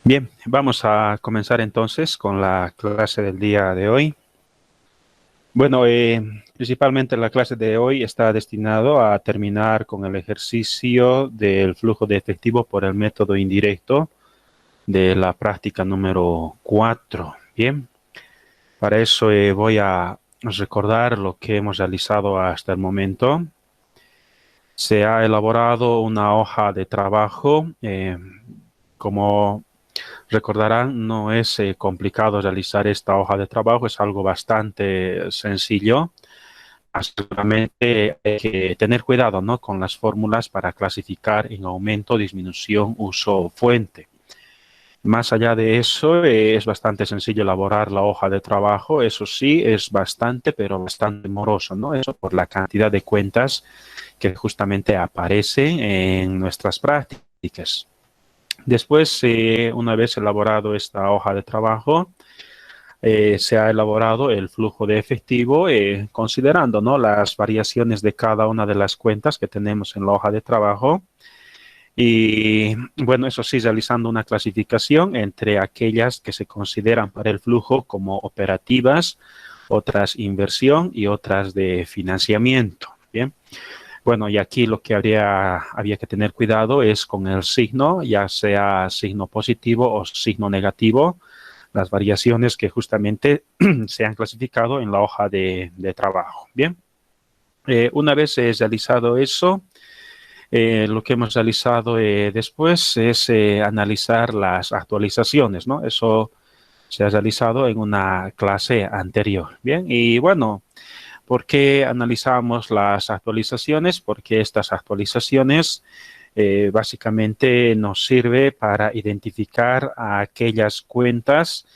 Bien, vamos a comenzar entonces con la clase del día de hoy. Bueno, principalmente la clase de hoy está destinado a terminar con el ejercicio del flujo de efectivo por el método indirecto de la práctica número 4. Bien, para eso voy a recordar lo que hemos realizado hasta el momento. Se ha elaborado una hoja de trabajo, como recordarán, no es complicado realizar esta hoja de trabajo, es algo bastante sencillo. Solamente hay que tener cuidado, ¿no?, con las fórmulas para clasificar en aumento, disminución, uso, fuente. Más allá de eso, es bastante sencillo elaborar la hoja de trabajo. Eso sí, es bastante, pero bastante moroso, ¿no? Eso por la cantidad de cuentas que justamente aparecen en nuestras prácticas. Después, una vez elaborado esta hoja de trabajo, se ha elaborado el flujo de efectivo, considerando, ¿no?, las variaciones de cada una de las cuentas que tenemos en la hoja de trabajo. Y bueno, eso sí, realizando una clasificación entre aquellas que se consideran para el flujo como operativas, otras inversión y otras de financiamiento. Bien. Bueno, y aquí lo que había que tener cuidado es con el signo, ya sea signo positivo o signo negativo, las variaciones que justamente se han clasificado en la hoja de trabajo. Bien, una vez realizado eso, lo que hemos realizado después es analizar las actualizaciones, ¿no? Eso se ha realizado en una clase anterior. Bien, y bueno, ¿por qué analizamos las actualizaciones? Porque estas actualizaciones básicamente nos sirve para identificar a aquellas cuentas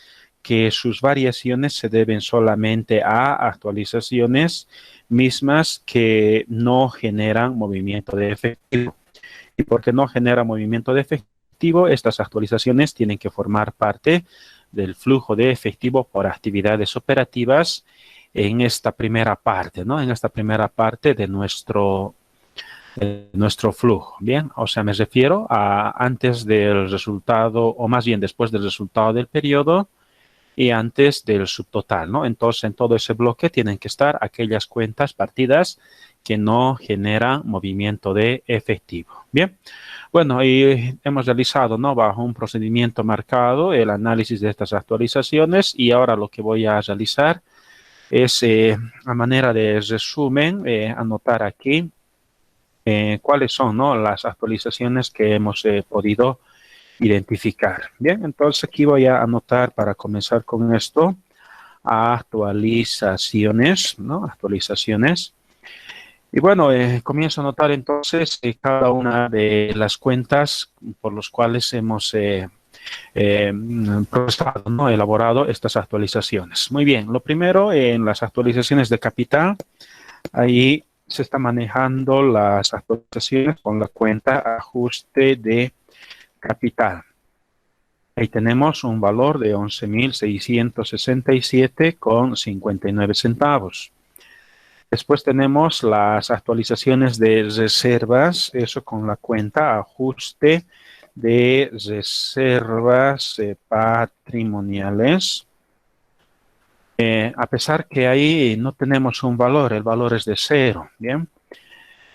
que sus variaciones se deben solamente a actualizaciones mismas que no generan movimiento de efectivo. Y porque no genera movimiento de efectivo, estas actualizaciones tienen que formar parte del flujo de efectivo por actividades operativas en esta primera parte, ¿no? En esta primera parte de nuestro flujo. Bien, o sea, me refiero a antes del resultado, o más bien después del resultado del periodo y antes del subtotal, ¿no? Entonces, en todo ese bloque tienen que estar aquellas cuentas, partidas que no generan movimiento de efectivo. Bien, bueno, y hemos realizado, ¿no?, bajo un procedimiento marcado el análisis de estas actualizaciones, y ahora lo que voy a realizar es, a manera de resumen, anotar aquí cuáles son, ¿no?, las actualizaciones que hemos podido identificar. Bien, entonces aquí voy a anotar, para comenzar con esto, actualizaciones, ¿no? Actualizaciones. Y bueno, comienzo a anotar entonces cada una de las cuentas por las cuales hemos procesado, ¿no?, elaborado estas actualizaciones. Muy bien, lo primero, en las actualizaciones de capital, ahí se está manejando las actualizaciones con la cuenta ajuste de capital. Ahí tenemos un valor de 11.667,59 centavos. Después tenemos las actualizaciones de reservas, eso con la cuenta ajuste de reservas patrimoniales. A pesar que ahí no tenemos un valor, el valor es de 0, ¿bien?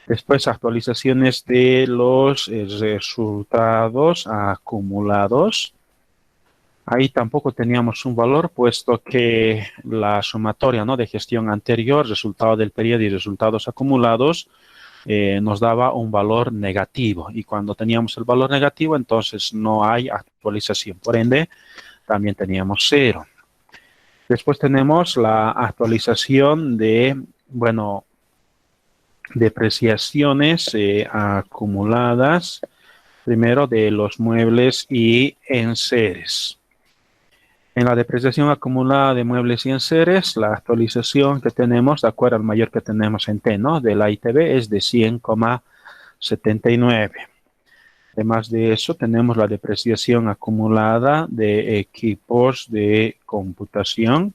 Después, actualizaciones de los resultados acumulados. Ahí tampoco teníamos un valor, puesto que la sumatoria, ¿no?, de gestión anterior, resultado del periodo y resultados acumulados, nos daba un valor negativo. Y cuando teníamos el valor negativo, entonces no hay actualización. Por ende, también teníamos 0. Después tenemos la actualización de, bueno, depreciaciones acumuladas, primero de los muebles y enseres. En la depreciación acumulada de muebles y enseres, la actualización que tenemos, de acuerdo al mayor que tenemos en T, ¿no?, de la ITB, es de 100,79. Además de eso, tenemos la depreciación acumulada de equipos de computación.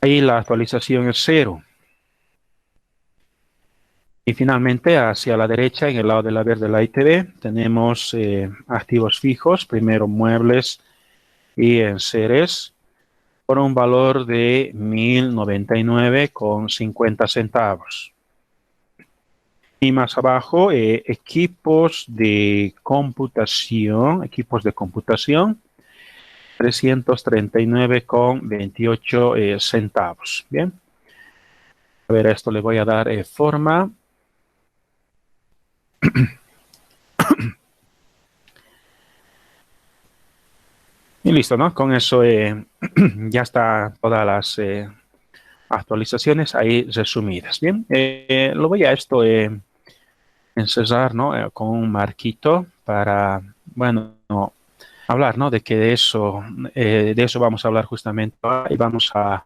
Ahí la actualización es 0. Y finalmente, hacia la derecha, en el lado del haber de la ITV, tenemos activos fijos, primero muebles y enseres, por un valor de 1.099,50 centavos. Y más abajo, equipos de computación, 339,28 centavos. Bien. A ver, a esto le voy a dar forma. Y listo, ¿no? Con eso ya está todas las actualizaciones ahí resumidas. Bien, lo voy a esto encerrar, ¿no? Con un marquito para, bueno, hablar, ¿no? De que de eso vamos a hablar justamente ahora y vamos a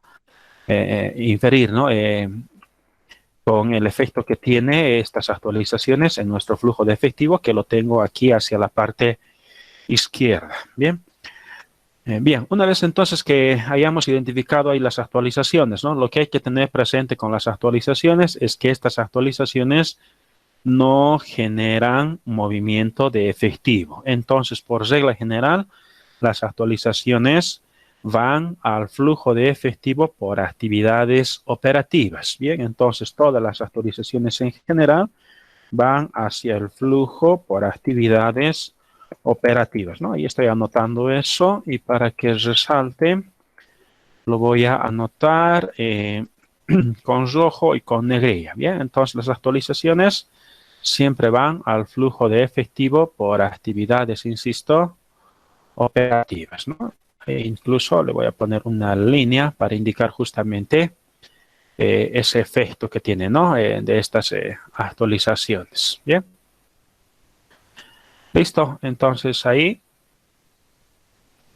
inferir, ¿no? Con el efecto que tiene estas actualizaciones en nuestro flujo de efectivo, que lo tengo aquí hacia la parte izquierda. Bien. Bien, una vez entonces que hayamos identificado ahí las actualizaciones, ¿no? Lo que hay que tener presente con las actualizaciones es que estas actualizaciones no generan movimiento de efectivo. Entonces, por regla general, las actualizaciones van al flujo de efectivo por actividades operativas. Bien, entonces todas las actualizaciones en general van hacia el flujo por actividades operativas, ¿no? Ahí estoy anotando eso y para que resalte lo voy a anotar con rojo y con negrilla. Bien, entonces las actualizaciones siempre van al flujo de efectivo por actividades, insisto, operativas, ¿no? E incluso le voy a poner una línea para indicar justamente ese efecto que tiene, ¿no? De estas actualizaciones. Bien. Listo, entonces ahí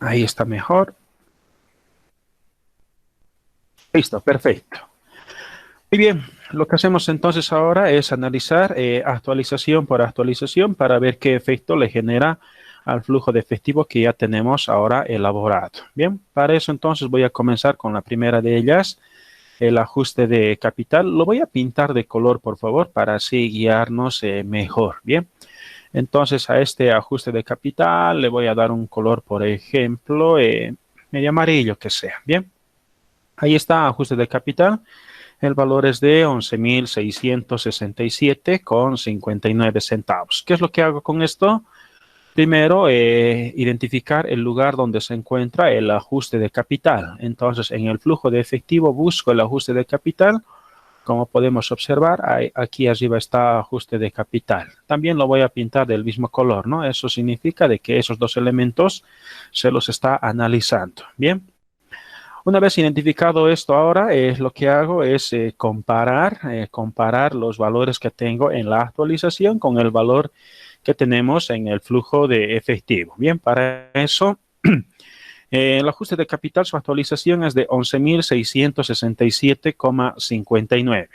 está mejor. Listo, perfecto. Muy bien, lo que hacemos entonces ahora es analizar actualización por actualización para ver qué efecto le genera al flujo de efectivo que ya tenemos ahora elaborado. Bien, para eso entonces voy a comenzar con la primera de ellas, el ajuste de capital. Lo voy a pintar de color, por favor, para así guiarnos mejor. Bien. Entonces a este ajuste de capital le voy a dar un color, por ejemplo, medio amarillo que sea. Bien, ahí está, ajuste de capital. El valor es de 11.667,59 centavos. ¿Qué es lo que hago con esto? Primero, identificar el lugar donde se encuentra el ajuste de capital. Entonces, en el flujo de efectivo busco el ajuste de capital. Como podemos observar, aquí arriba está ajuste de capital. También lo voy a pintar del mismo color, ¿no? Eso significa de que esos dos elementos se los está analizando. Bien. Una vez identificado esto ahora, lo que hago es comparar los valores que tengo en la actualización con el valor que tenemos en el flujo de efectivo. Bien, para eso, el ajuste de capital, su actualización es de 11.667,59.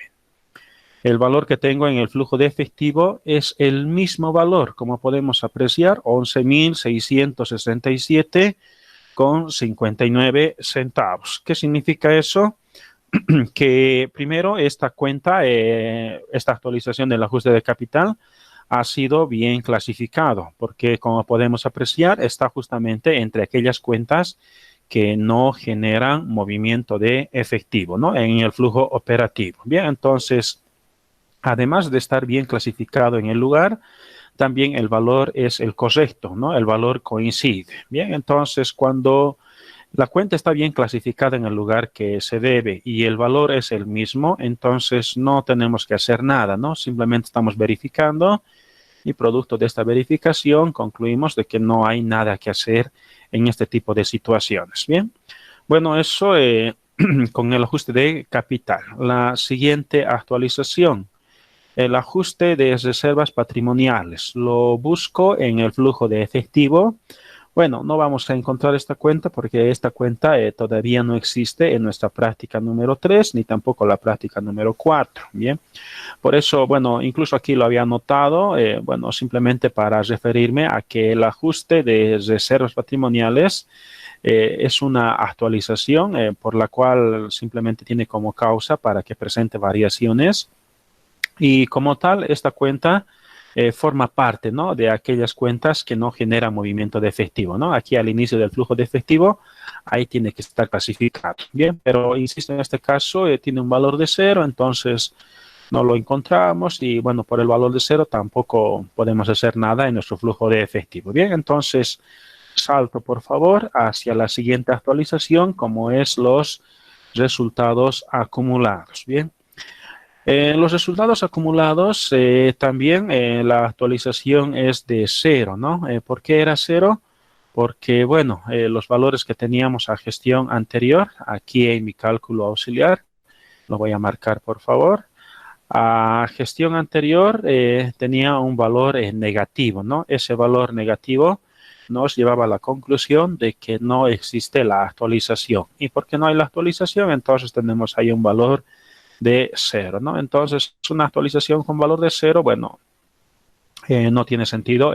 El valor que tengo en el flujo de efectivo es el mismo valor, como podemos apreciar, 11.667,59 centavos. ¿Qué significa eso? Que primero esta cuenta, esta actualización del ajuste de capital ha sido bien clasificado, porque como podemos apreciar, está justamente entre aquellas cuentas que no generan movimiento de efectivo, ¿no? En el flujo operativo. Bien, entonces, además de estar bien clasificado en el lugar, también el valor es el correcto, ¿no? El valor coincide. Bien, entonces cuando la cuenta está bien clasificada en el lugar que se debe y el valor es el mismo, entonces no tenemos que hacer nada, ¿no? Simplemente estamos verificando y producto de esta verificación concluimos de que no hay nada que hacer en este tipo de situaciones. Bien, bueno, eso con el ajuste de capital. La siguiente actualización. El ajuste de reservas patrimoniales. Lo busco en el flujo de efectivo. Bueno, no vamos a encontrar esta cuenta porque esta cuenta todavía no existe en nuestra práctica número 3 ni tampoco la práctica número 4. Bien, por eso, bueno, incluso aquí lo había anotado, bueno, simplemente para referirme a que el ajuste de reservas patrimoniales es una actualización por la cual simplemente tiene como causa para que presente variaciones Y como tal, esta cuenta forma parte, ¿no?, de aquellas cuentas que no generan movimiento de efectivo, ¿no? Aquí al inicio del flujo de efectivo, ahí tiene que estar clasificado. Bien, pero insisto, en este caso tiene un valor de 0, entonces no lo encontramos y bueno, por el valor de 0 tampoco podemos hacer nada en nuestro flujo de efectivo. Bien, entonces salto por favor hacia la siguiente actualización, como es los resultados acumulados. Bien. Los resultados acumulados también la actualización es de 0, ¿no? ¿Por qué era 0? Porque, bueno, los valores que teníamos a gestión anterior, aquí en mi cálculo auxiliar, lo voy a marcar por favor. A gestión anterior tenía un valor negativo, ¿no? Ese valor negativo nos llevaba a la conclusión de que no existe la actualización. ¿Y por qué no hay la actualización? Entonces tenemos ahí un valor de 0, ¿no? Entonces, una actualización con valor de 0, bueno, no tiene sentido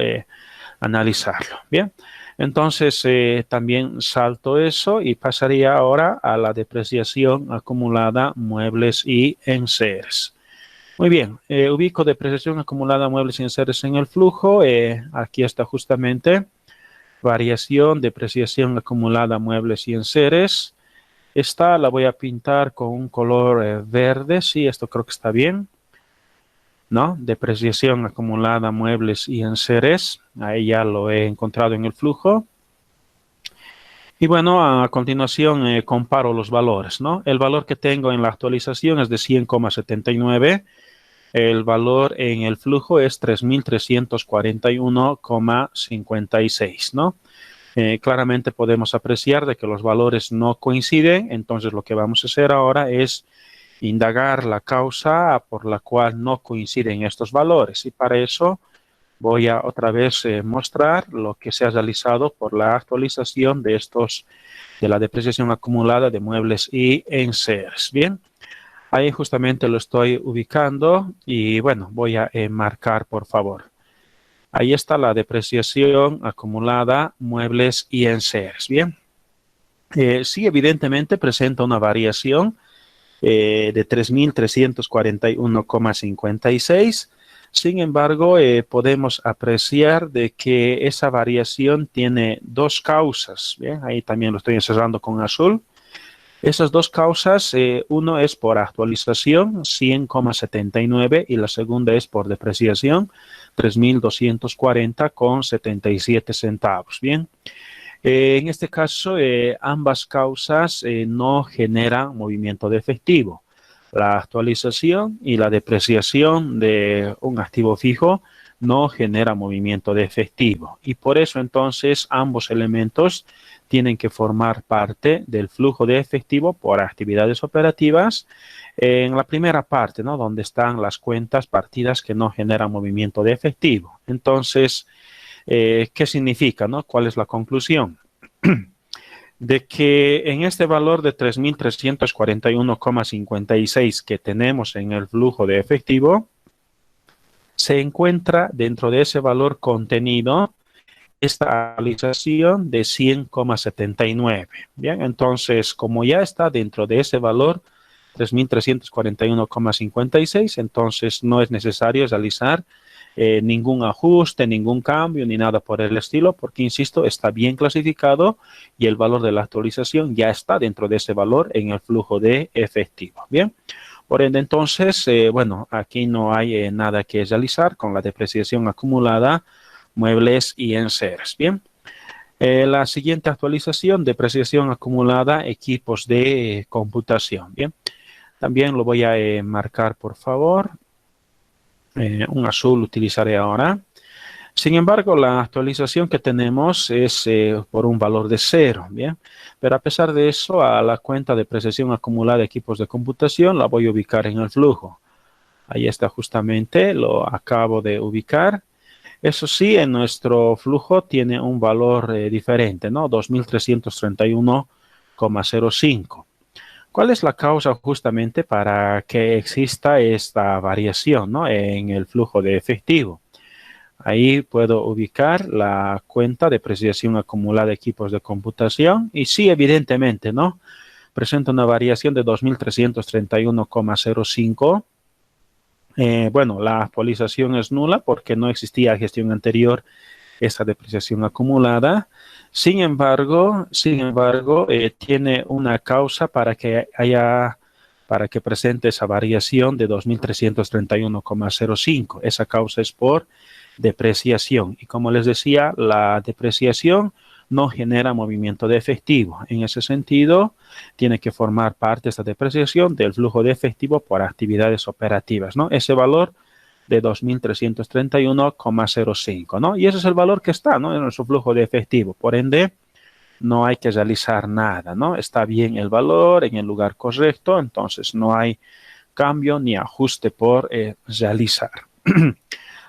analizarlo. Bien, entonces también salto eso y pasaría ahora a la depreciación acumulada muebles y enseres. Muy bien, ubico depreciación acumulada muebles y enseres en el flujo. Aquí está justamente variación, depreciación acumulada muebles y enseres. Esta la voy a pintar con un color verde. Sí, esto creo que está bien, ¿no? Depreciación acumulada muebles y enseres. Ahí ya lo he encontrado en el flujo. Y bueno, a continuación comparo los valores, ¿no? El valor que tengo en la actualización es de 100,79. El valor en el flujo es 3.341,56, ¿no? Claramente podemos apreciar de que los valores no coinciden, entonces lo que vamos a hacer ahora es indagar la causa por la cual no coinciden estos valores, y para eso voy a otra vez mostrar lo que se ha realizado por la actualización de la depreciación acumulada de muebles y enseres. Bien, ahí justamente lo estoy ubicando y bueno, voy a marcar por favor. Ahí está la depreciación acumulada, muebles y enseres. Bien, sí, evidentemente presenta una variación de 3.341,56. Sin embargo, podemos apreciar de que esa variación tiene dos causas. Bien, ahí también lo estoy encerrando con azul. Esas dos causas, uno es por actualización, 100,79, y la segunda es por depreciación, 3.240,77 centavos. Bien, en este caso, ambas causas no generan movimiento de efectivo. La actualización y la depreciación de un activo fijo no genera movimiento de efectivo. Y por eso entonces ambos elementos tienen que formar parte del flujo de efectivo por actividades operativas en la primera parte, ¿no?, donde están las cuentas partidas que no generan movimiento de efectivo. Entonces, ¿qué significa, no? ¿Cuál es la conclusión? De que en este valor de 3.341,56 que tenemos en el flujo de efectivo, se encuentra dentro de ese valor contenido esta actualización de 100,79. Bien, entonces, como ya está dentro de ese valor 3.341,56, entonces no es necesario realizar ningún ajuste, ningún cambio, ni nada por el estilo, porque, insisto, está bien clasificado y el valor de la actualización ya está dentro de ese valor en el flujo de efectivo. Bien, por ende, entonces, bueno, aquí no hay nada que realizar con la depreciación acumulada, muebles y enseres. Bien, la siguiente actualización, depreciación acumulada, equipos de computación. Bien, también lo voy a marcar, por favor. Un azul utilizaré ahora. Sin embargo, la actualización que tenemos es por un valor de 0, ¿bien? Pero a pesar de eso, a la cuenta de depreciación acumulada de equipos de computación la voy a ubicar en el flujo. Ahí está justamente, lo acabo de ubicar. Eso sí, en nuestro flujo tiene un valor diferente, ¿no? 2.331,05. ¿Cuál es la causa justamente para que exista esta variación, ¿no?, en el flujo de efectivo? Ahí puedo ubicar la cuenta de depreciación acumulada de equipos de computación y sí, evidentemente, ¿no?, presenta una variación de 2.331,05 Bueno, la actualización es nula porque no existía gestión anterior esta depreciación acumulada. Sin embargo, tiene una causa para que presente esa variación de 2.331,05. Esa causa es por depreciación. Y como les decía, la depreciación no genera movimiento de efectivo. En ese sentido, tiene que formar parte esta depreciación del flujo de efectivo por actividades operativas, ¿no? Ese valor de 2.331,05, ¿no? Y ese es el valor que está, ¿no?, en nuestro flujo de efectivo. Por ende, no hay que realizar nada, ¿no? Está bien el valor en el lugar correcto, entonces no hay cambio ni ajuste por realizar.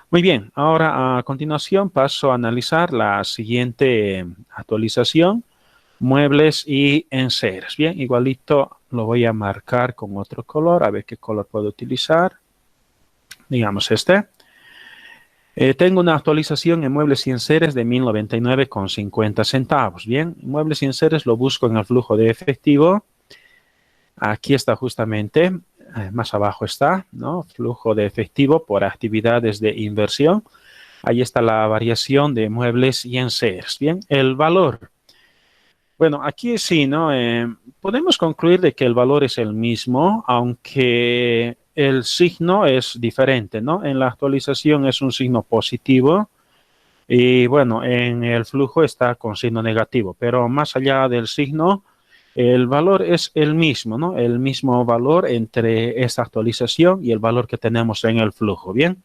Muy bien, ahora a continuación paso a analizar la siguiente actualización, muebles y enseres. Bien, igualito lo voy a marcar con otro color, a ver qué color puedo utilizar. Digamos este. Tengo una actualización en muebles y enseres de 1.099,50 centavos. Bien, muebles y enseres lo busco en el flujo de efectivo. Aquí está justamente, más abajo está, ¿no? Flujo de efectivo por actividades de inversión. Ahí está la variación de muebles y enseres. Bien, el valor. Bueno, aquí sí, ¿no? Podemos concluir de que el valor es el mismo, aunque el signo es diferente, ¿no? En la actualización es un signo positivo y bueno, en el flujo está con signo negativo, pero más allá del signo, el valor es el mismo, ¿no? El mismo valor entre esta actualización y el valor que tenemos en el flujo, ¿bien?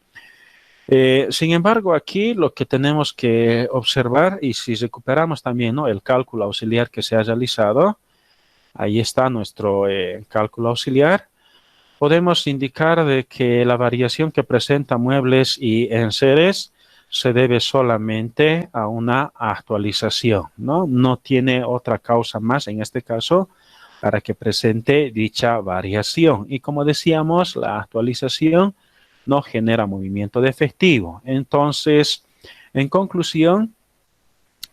Sin embargo, aquí lo que tenemos que observar, y si recuperamos también, ¿no?, el cálculo auxiliar que se ha realizado, ahí está nuestro cálculo auxiliar, podemos indicar de que la variación que presenta muebles y enseres se debe solamente a una actualización, ¿no? No tiene otra causa más en este caso para que presente dicha variación. Y como decíamos, la actualización no genera movimiento de efectivo. Entonces, en conclusión,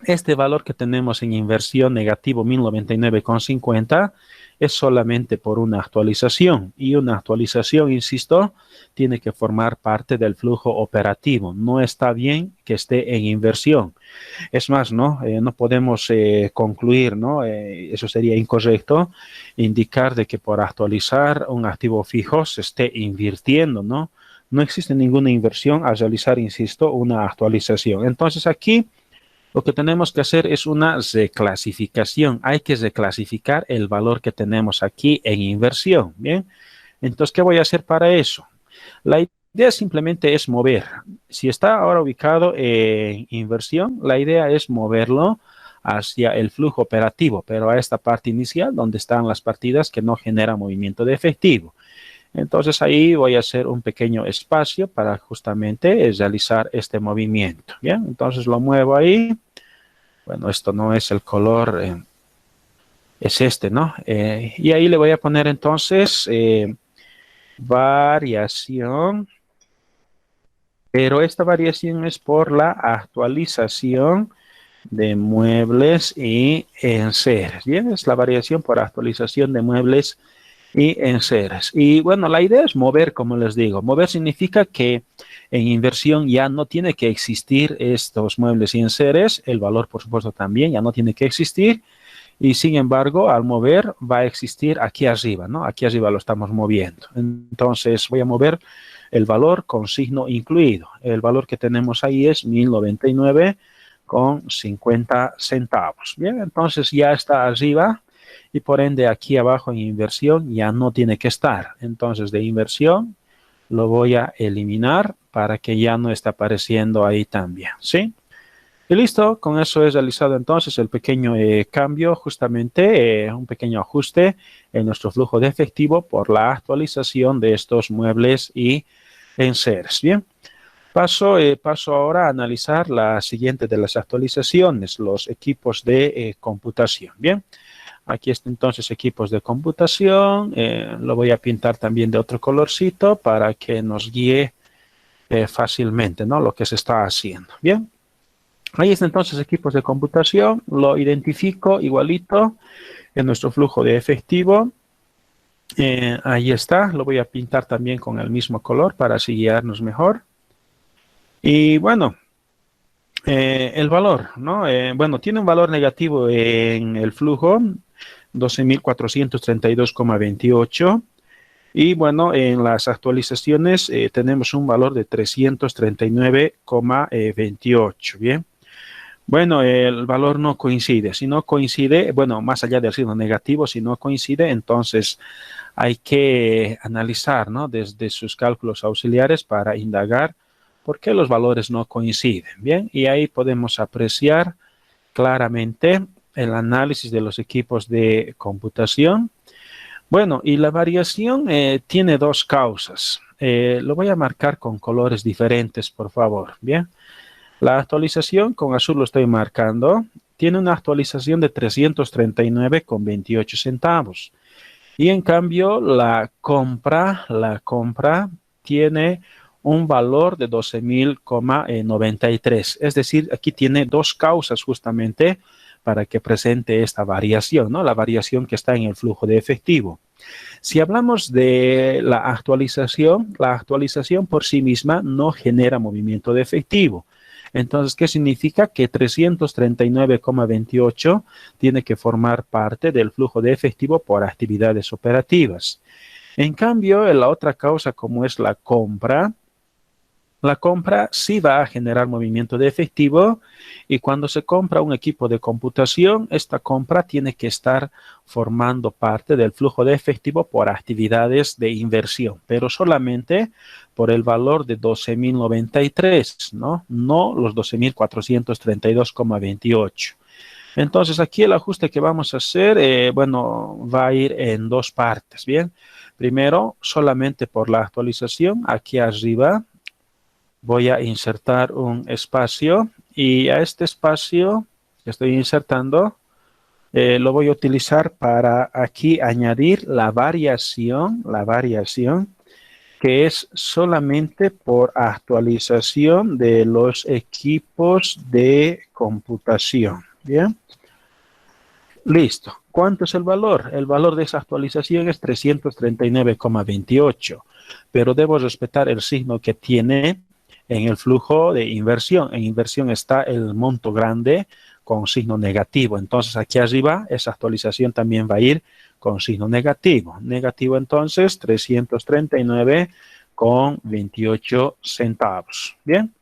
este valor que tenemos en inversión negativo 1.099,50 es solamente por una actualización. Y una actualización, insisto, tiene que formar parte del flujo operativo. No está bien que esté en inversión. Es más, ¿no? No podemos concluir, ¿no? Eso sería incorrecto, indicar de que por actualizar un activo fijo se esté invirtiendo, ¿no? No existe ninguna inversión al realizar, insisto, una actualización. Entonces aquí lo que tenemos que hacer es una reclasificación. Hay que reclasificar el valor que tenemos aquí en inversión. Bien, entonces, ¿qué voy a hacer para eso? La idea simplemente es mover. Si está ahora ubicado en inversión, la idea es moverlo hacia el flujo operativo, pero a esta parte inicial donde están las partidas que no generan movimiento de efectivo. Entonces ahí voy a hacer un pequeño espacio para justamente realizar este movimiento. Bien, entonces lo muevo ahí. Bueno, esto no es el color, es este, ¿no? Y ahí le voy a poner entonces variación, pero esta variación es por la actualización de muebles y enseres. Bien, es la variación por actualización de muebles y enseres. Y bueno, la idea es mover, como les digo. Mover significa que en inversión ya no tiene que existir estos muebles y enseres. El valor, por supuesto, también ya no tiene que existir. Y sin embargo, al mover va a existir aquí arriba, ¿no? Aquí arriba lo estamos moviendo. Entonces voy a mover el valor con signo incluido. El valor que tenemos ahí es 1.099,50 centavos. Bien, entonces ya está arriba y por ende aquí abajo en inversión ya no tiene que estar. Entonces de inversión lo voy a eliminar para que ya no esté apareciendo ahí también, ¿sí? Y listo, con eso he realizado entonces el pequeño cambio, justamente un pequeño ajuste en nuestro flujo de efectivo por la actualización de estos muebles y enseres. Bien, paso ahora a analizar la siguiente de las actualizaciones, los equipos de computación. Bien, aquí están entonces equipos de computación, lo voy a pintar también de otro colorcito para que nos guíe fácilmente, ¿no?, lo que se está haciendo. Bien. Ahí están entonces equipos de computación, lo identifico igualito en nuestro flujo de efectivo. Ahí está, lo voy a pintar también con el mismo color para así guiarnos mejor. Y bueno, el valor, ¿no? Bueno, tiene un valor negativo en el flujo, 12.432,28. Y bueno, en las actualizaciones tenemos un valor de 339,28. Bien. Bueno, el valor no coincide. Si no coincide, bueno, más allá del signo negativo, si no coincide, entonces hay que analizar, ¿no? Desde sus cálculos auxiliares para indagar por qué los valores no coinciden. Bien, y ahí podemos apreciar claramente el análisis de los equipos de computación. Bueno, y la variación tiene dos causas. Lo voy a marcar con colores diferentes, por favor. Bien. La actualización con azul lo estoy marcando. Tiene una actualización de 339,28 centavos. Y en cambio, la compra tiene un valor de 12.093. Es decir, aquí tiene dos causas justamente para que presente esta variación, ¿no? La variación que está en el flujo de efectivo. Si hablamos de la actualización por sí misma no genera movimiento de efectivo. Entonces, ¿qué significa? Que 339,28 tiene que formar parte del flujo de efectivo por actividades operativas. En cambio, la otra causa, como es la compra sí va a generar movimiento de efectivo y cuando se compra un equipo de computación, esta compra tiene que estar formando parte del flujo de efectivo por actividades de inversión, pero solamente por el valor de 12.093, ¿no? No los 12.432,28. Entonces, aquí el ajuste que vamos a hacer, bueno, va a ir en dos partes, ¿bien? Primero, solamente por la actualización, aquí arriba voy a insertar un espacio y a este espacio que estoy insertando lo voy a utilizar para aquí añadir la variación que es solamente por actualización de los equipos de computación. Bien, listo. ¿Cuánto es el valor? El valor de esa actualización es 339,28, pero debo respetar el signo que tiene en el flujo de inversión. En inversión está el monto grande con signo negativo. Entonces aquí arriba esa actualización también va a ir con signo negativo. Negativo entonces 339,28 centavos. Bien.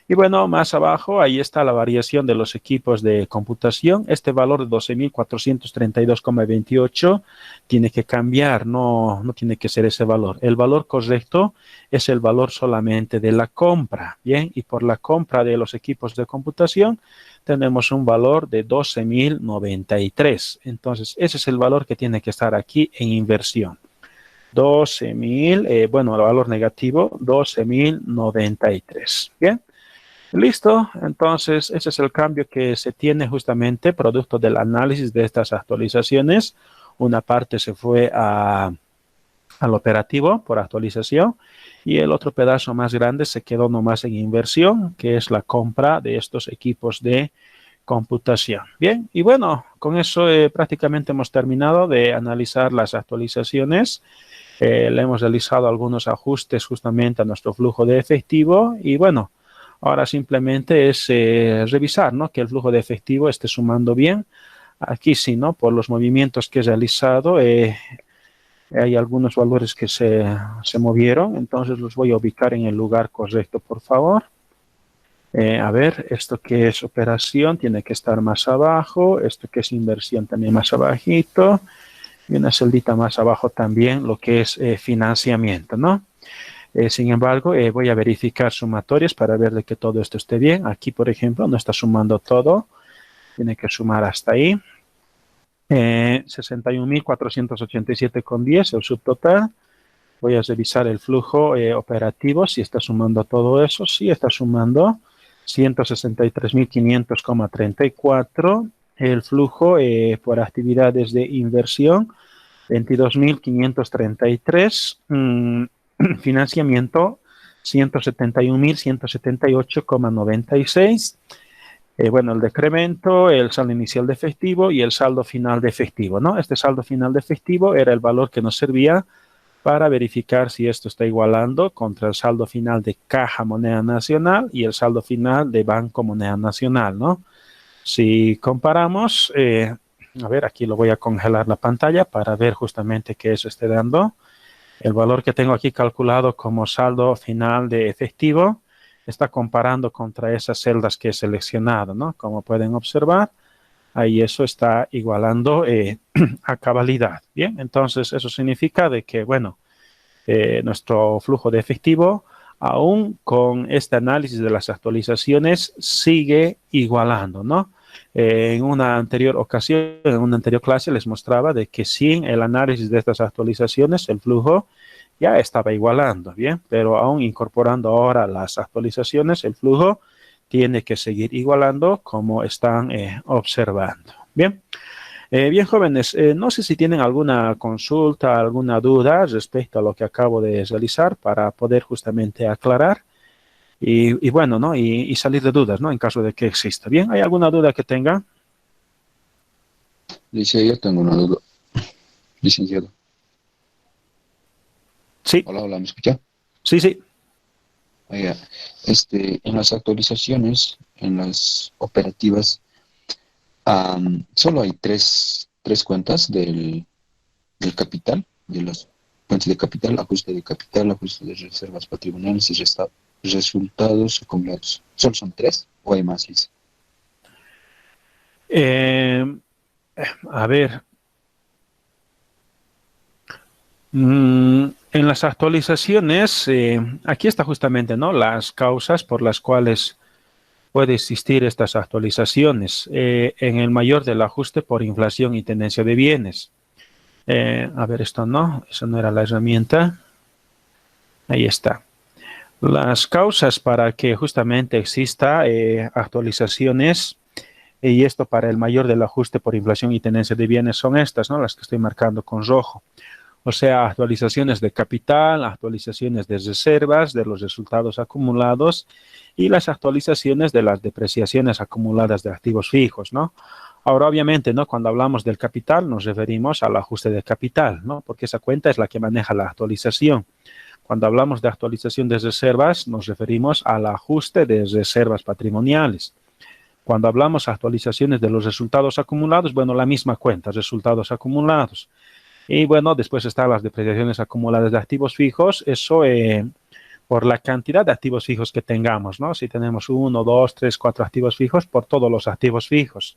Y bueno, más abajo, ahí está la variación de los equipos de computación. Este valor de 12.432,28 tiene que cambiar, no tiene que ser ese valor. El valor correcto es el valor solamente de la compra, ¿bien? Y por la compra de los equipos de computación tenemos un valor de 12.093. Entonces, ese es el valor que tiene que estar aquí en inversión. 12.000, bueno, el valor negativo, 12.093, ¿bien? Listo, entonces ese es el cambio que se tiene justamente producto del análisis de estas actualizaciones. Una parte se fue al operativo por actualización y el otro pedazo más grande se quedó nomás en inversión, que es la compra de estos equipos de computación. Bien, y bueno, con eso prácticamente hemos terminado de analizar las actualizaciones. Le hemos realizado algunos ajustes justamente a nuestro flujo de efectivo y bueno, ahora simplemente es revisar, ¿no? Que el flujo de efectivo esté sumando bien. Aquí sí, ¿no? Por los movimientos que he realizado, hay algunos valores que se movieron, entonces los voy a ubicar en el lugar correcto, por favor. A ver, esto que es operación tiene que estar más abajo, esto que es inversión también más abajito, y una celdita más abajo también lo que es financiamiento, ¿no? Sin embargo, voy a verificar sumatorias para ver de que todo esto esté bien. Aquí, por ejemplo, no está sumando todo. Tiene que sumar hasta ahí. 61.487,10, el subtotal. Voy a revisar el flujo operativo, si está sumando todo eso. Sí, está sumando 163.500,34. El flujo por actividades de inversión, 22.533. Financiamiento, 171.178,96. Bueno, el decremento, el saldo inicial de efectivo y el saldo final de efectivo, ¿no? Este saldo final de efectivo era el valor que nos servía para verificar si esto está igualando contra el saldo final de Caja Moneda Nacional y el saldo final de Banco Moneda Nacional, ¿no? Si comparamos, a ver, aquí lo voy a congelar la pantalla para ver justamente qué eso esté dando. El valor que tengo aquí calculado como saldo final de efectivo está comparando contra esas celdas que he seleccionado, ¿no? Como pueden observar, ahí eso está igualando a cabalidad. Bien, entonces eso significa de que, bueno, nuestro flujo de efectivo, aún con este análisis de las actualizaciones, sigue igualando, ¿no? En una anterior ocasión, en una anterior clase, les mostraba de que sin el análisis de estas actualizaciones, el flujo ya estaba igualando, ¿bien? Pero aún incorporando ahora las actualizaciones, el flujo tiene que seguir igualando como están observando, ¿bien? Bien, jóvenes, no sé si tienen alguna consulta, alguna duda respecto a lo que acabo de realizar para poder justamente aclarar y bueno, ¿no? Y salir de dudas, ¿no? En caso de que exista. Bien, ¿hay alguna duda que tenga? Dice, yo tengo una duda, licenciado. Sí, Hola, hola, ¿me escucha? sí, sí. Oiga, en las actualizaciones, en las operativas, solo hay tres cuentas del capital, de las cuentas de capital, ajuste de reservas patrimoniales y resultados acumulados. ¿Solo son tres o hay más, Liz? Eh, a ver, en las actualizaciones, aquí está justamente, ¿no? Las causas por las cuales puede existir estas actualizaciones en el mayor del ajuste por inflación y tendencia de bienes. A ver, esto no, eso no era la herramienta. Ahí está. Las causas para que justamente exista actualizaciones y esto para el mayor del ajuste por inflación y tendencia de bienes son estas, ¿no? Las que estoy marcando con rojo. O sea, actualizaciones de capital, actualizaciones de reservas, de los resultados acumulados y las actualizaciones de las depreciaciones acumuladas de activos fijos, ¿no? Ahora, obviamente, ¿no? Cuando hablamos del capital, nos referimos al ajuste de capital, ¿no? Porque esa cuenta es la que maneja la actualización. Cuando hablamos de actualización de reservas, nos referimos al ajuste de reservas patrimoniales. Cuando hablamos de actualizaciones de los resultados acumulados, bueno, la misma cuenta, resultados acumulados. Y bueno, después están las depreciaciones acumuladas de activos fijos, eso por la cantidad de activos fijos que tengamos, ¿no? Si tenemos uno, dos, tres, cuatro activos fijos, por todos los activos fijos.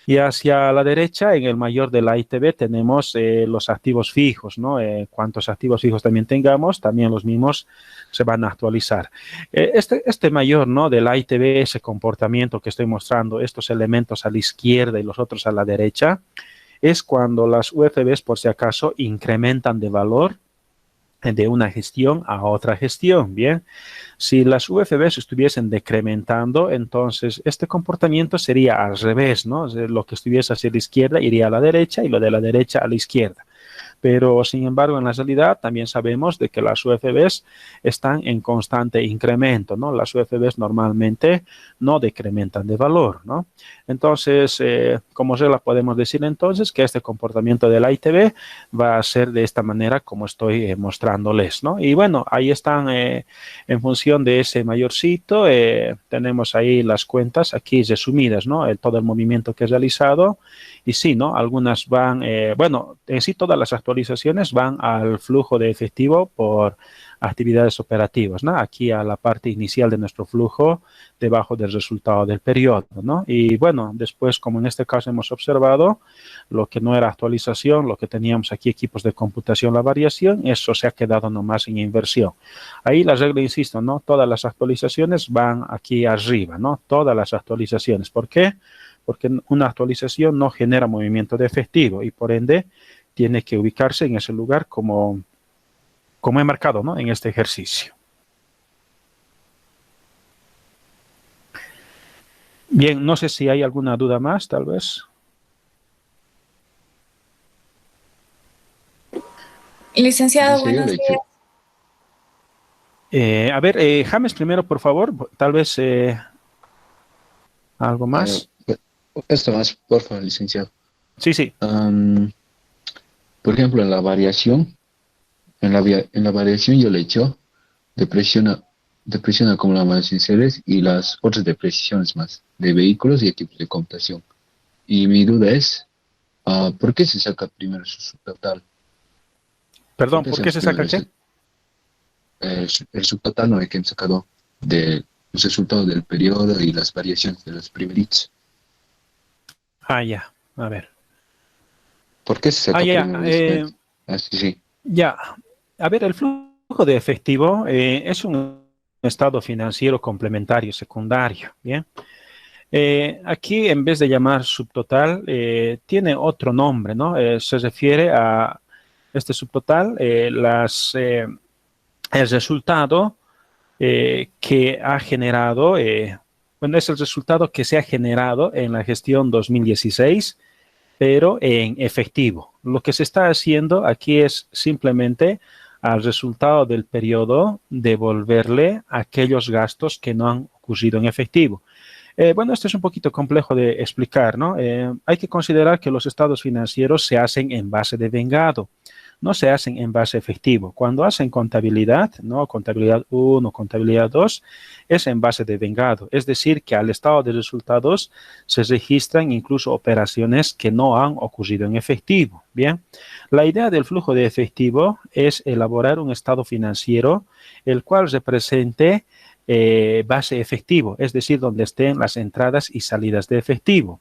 Y hacia la derecha, en el mayor de la ITB, tenemos los activos fijos, ¿no? Cuantos activos fijos también tengamos, también los mismos se van a actualizar. Este mayor, ¿no? De la ITB, ese comportamiento que estoy mostrando, estos elementos a la izquierda y los otros a la derecha, es cuando las UFBs, por si acaso, incrementan de valor de una gestión a otra gestión, ¿bien? Si las UFBs estuviesen decrementando, entonces este comportamiento sería al revés, ¿no? Lo que estuviese hacia la izquierda iría a la derecha y lo de la derecha a la izquierda. Pero, sin embargo, en la realidad también sabemos de que las UFBs están en constante incremento, ¿no? Las UFBs normalmente no decrementan de valor, ¿no? Entonces, como regla podemos decir entonces que este comportamiento de la ITB va a ser de esta manera como estoy mostrándoles, ¿no? Y bueno, ahí están en función de ese mayorcito, tenemos ahí las cuentas aquí resumidas, ¿no? Todo el movimiento que he realizado y sí, ¿no? Algunas van, bueno, en sí todas las actualizaciones van al flujo de efectivo por actividades operativas, ¿no? Aquí a la parte inicial de nuestro flujo, debajo del resultado del periodo, ¿no? Y bueno, después, como en este caso hemos observado, lo que no era actualización, lo que teníamos aquí equipos de computación, la variación, eso se ha quedado nomás en inversión. Ahí la regla, insisto, ¿no? Todas las actualizaciones van aquí arriba, ¿no? Todas las actualizaciones. ¿Por qué? Porque una actualización no genera movimiento de efectivo y por ende tiene que ubicarse en ese lugar como he marcado, ¿no? En este ejercicio. Bien, no sé si hay alguna duda más, tal vez. Licenciado, Dice, yo le buenos he hecho, días. A ver, James, primero, por favor, tal vez ¿Algo más? Esto más, por favor, licenciado. Sí, sí. Por ejemplo, en la variación, en la variación yo le echo depresión acumuladas en series y las otras depreciaciones más de vehículos y equipos de computación. Y mi duda es, ¿por qué se saca primero su subtotal? ¿Por Perdón, qué ¿por qué hacemos se primero saca qué? el subtotal no hay que hemos sacado de los resultados del periodo y las variaciones de los primeritos? Ah, ya. A ver. ¿Por qué se Ah, saca ya. primero después? Sí, sí. Ya. A ver, el flujo de efectivo es un estado financiero complementario secundario. Bien. Aquí, en vez de llamar subtotal, tiene otro nombre, ¿no? Se refiere a este subtotal, el resultado que ha generado, bueno, es el resultado que se ha generado en la gestión 2016, pero en efectivo. Lo que se está haciendo aquí es simplemente al resultado del periodo devolverle aquellos gastos que no han ocurrido en efectivo. Bueno, esto es un poquito complejo de explicar, ¿no? Hay que considerar que los estados financieros se hacen en base de vengado, no se hacen en base efectivo. Cuando hacen contabilidad, ¿no? Contabilidad 1, contabilidad 2, es en base de vengado. Es decir, que al estado de resultados se registran incluso operaciones que no han ocurrido en efectivo. Bien, la idea del flujo de efectivo es elaborar un estado financiero el cual represente base efectivo, es decir, donde estén las entradas y salidas de efectivo.